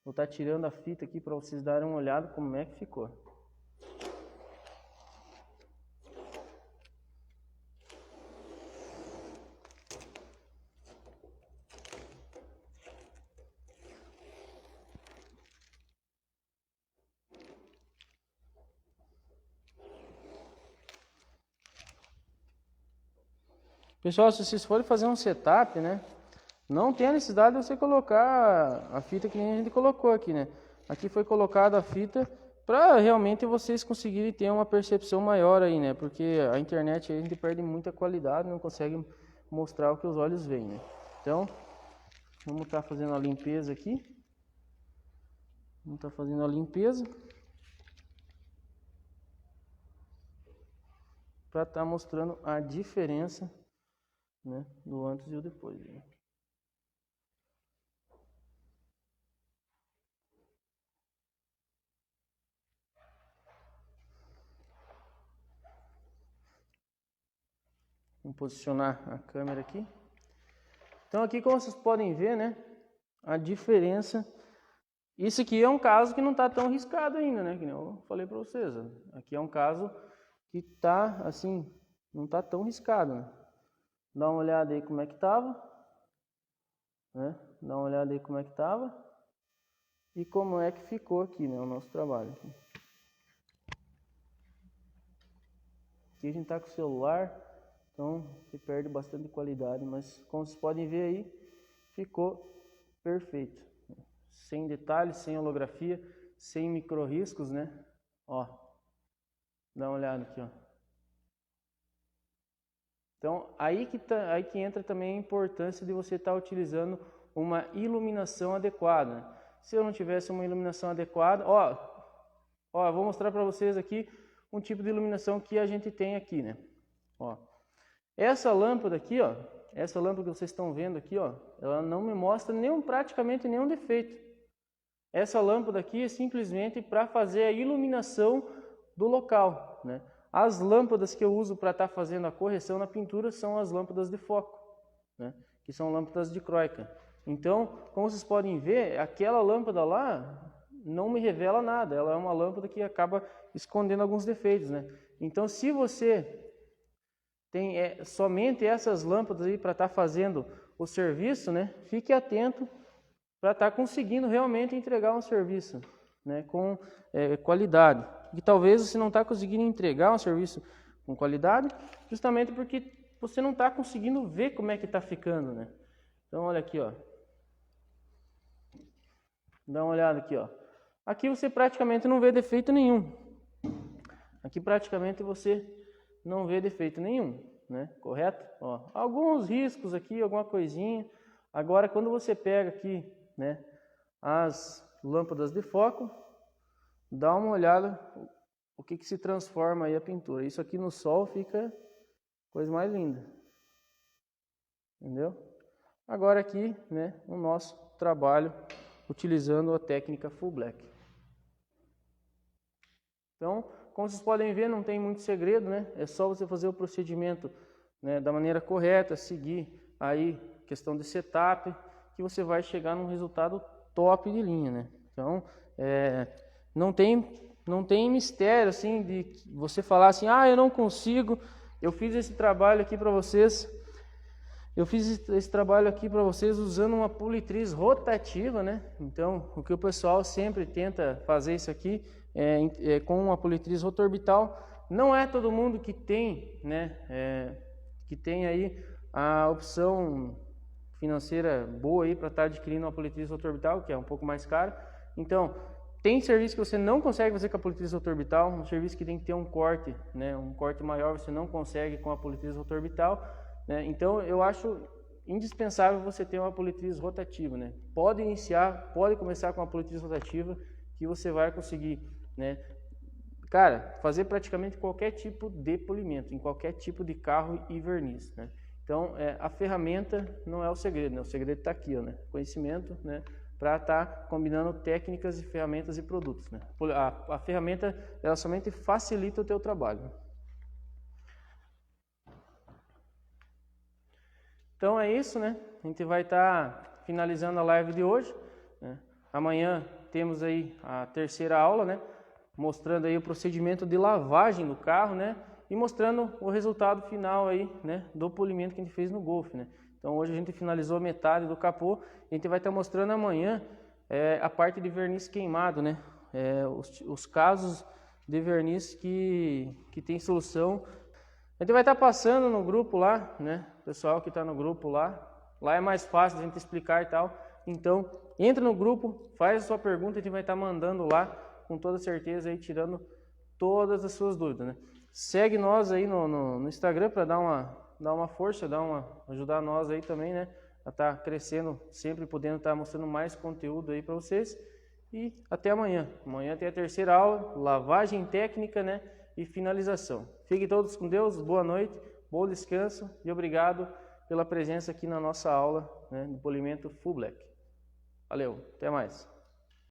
Vou estar tirando a fita aqui para vocês darem uma olhada como é que ficou. Pessoal, se vocês forem fazer um setup, né? Não tem a necessidade de você colocar a fita que nem a gente colocou aqui, né? Aqui foi colocada a fita para realmente vocês conseguirem ter uma percepção maior aí, né? Porque a internet a gente perde muita qualidade, não consegue mostrar o que os olhos veem, né? Então, vamos estar fazendo a limpeza aqui. Vamos estar fazendo a limpeza para estar mostrando a diferença, né, do antes e o depois, né? Vamos posicionar a câmera aqui. Então aqui, como vocês podem ver, né, a diferença. Isso aqui é um caso que não está tão riscado ainda, né, que nem eu falei para vocês. Aqui é um caso que está assim, não está tão riscado, né? Dá uma olhada aí como é que estava, né? Dá uma olhada aí como é que estava e como é que ficou aqui, né, o nosso trabalho. Aqui a gente está com o celular, então você perde bastante qualidade, mas como vocês podem ver aí, ficou perfeito. Sem detalhes, sem holografia, sem micro riscos, né? Ó, dá uma olhada aqui, ó. Então, aí que entra também a importância de você estar utilizando uma iluminação adequada. Se eu não tivesse uma iluminação adequada, eu vou mostrar para vocês aqui um tipo de iluminação que a gente tem aqui, né? Ó, essa lâmpada aqui, ó, essa lâmpada que vocês estão vendo aqui, ó, ela não me mostra praticamente nenhum defeito. Essa lâmpada aqui é simplesmente para fazer a iluminação do local, né? As lâmpadas que eu uso para estar fazendo a correção na pintura são as lâmpadas de foco, né? Que são lâmpadas dicróica. Então, como vocês podem ver, aquela lâmpada lá não me revela nada. Ela é uma lâmpada que acaba escondendo alguns defeitos, né? Então, se você tem somente essas lâmpadas aí para estar fazendo o serviço, né? Fique atento para estar conseguindo realmente entregar um serviço, né, com qualidade. E talvez você não está conseguindo entregar um serviço com qualidade, justamente porque você não está conseguindo ver como é que está ficando, né? Então olha aqui, ó. Dá uma olhada aqui, ó. Aqui você praticamente não vê defeito nenhum. Aqui praticamente você não vê defeito nenhum, né? Correto? Ó, alguns riscos aqui, alguma coisinha. Agora quando você pega aqui, né, as lâmpadas de foco, dá uma olhada o que se transforma aí a pintura. Isso aqui no sol fica coisa mais linda, entendeu? Agora aqui, né, o nosso trabalho utilizando a técnica Full Black. Então, como vocês podem ver, não tem muito segredo, né? É só você fazer o procedimento, né, da maneira correta, seguir aí questão de setup, que você vai chegar num resultado top de linha, né? Então, não tem mistério assim de você falar assim, eu não consigo, eu fiz esse trabalho aqui para vocês, usando uma politriz rotativa, né? Então, o que o pessoal sempre tenta fazer isso aqui é com uma politriz rotorbital. Não é todo mundo que tem, né? Que tem aí a opção financeira boa aí para estar adquirindo uma politriz rotorbital, que é um pouco mais cara. Então, tem serviço que você não consegue fazer com a politriz rotorbital, um serviço que tem que ter um corte, né? Um corte maior você não consegue com a politriz rotorbital, né? Então, eu acho indispensável você ter uma politriz rotativa, né? Pode começar com uma politriz rotativa que você vai conseguir, né? Cara, fazer praticamente qualquer tipo de polimento, em qualquer tipo de carro e verniz, né? Então, a ferramenta não é o segredo, né? O segredo está aqui, ó, né? Conhecimento, né? Para estar combinando técnicas e ferramentas e produtos, né? A ferramenta, ela somente facilita o teu trabalho. Então é isso, né? A gente vai estar finalizando a live de hoje, né? Amanhã temos aí a terceira aula, né? Mostrando aí o procedimento de lavagem do carro, né? E mostrando o resultado final aí, né, do polimento que a gente fez no Golf, né? Então hoje a gente finalizou metade do capô, a gente vai estar mostrando amanhã a parte de verniz queimado, né? Os casos de verniz que tem solução. A gente vai estar passando no grupo lá, né? O pessoal que está no grupo lá é mais fácil a gente explicar e tal. Então entra no grupo, faz a sua pergunta, a gente vai estar mandando lá com toda certeza aí tirando todas as suas dúvidas, né? Segue nós aí no Instagram para dar uma força, ajudar nós aí também, né? A estar crescendo, sempre podendo estar mostrando mais conteúdo aí para vocês. E até amanhã. Amanhã tem a terceira aula, lavagem técnica, né? E finalização. Fiquem todos com Deus, boa noite, bom descanso e obrigado pela presença aqui na nossa aula, né, do polimento Full Black. Valeu, até mais.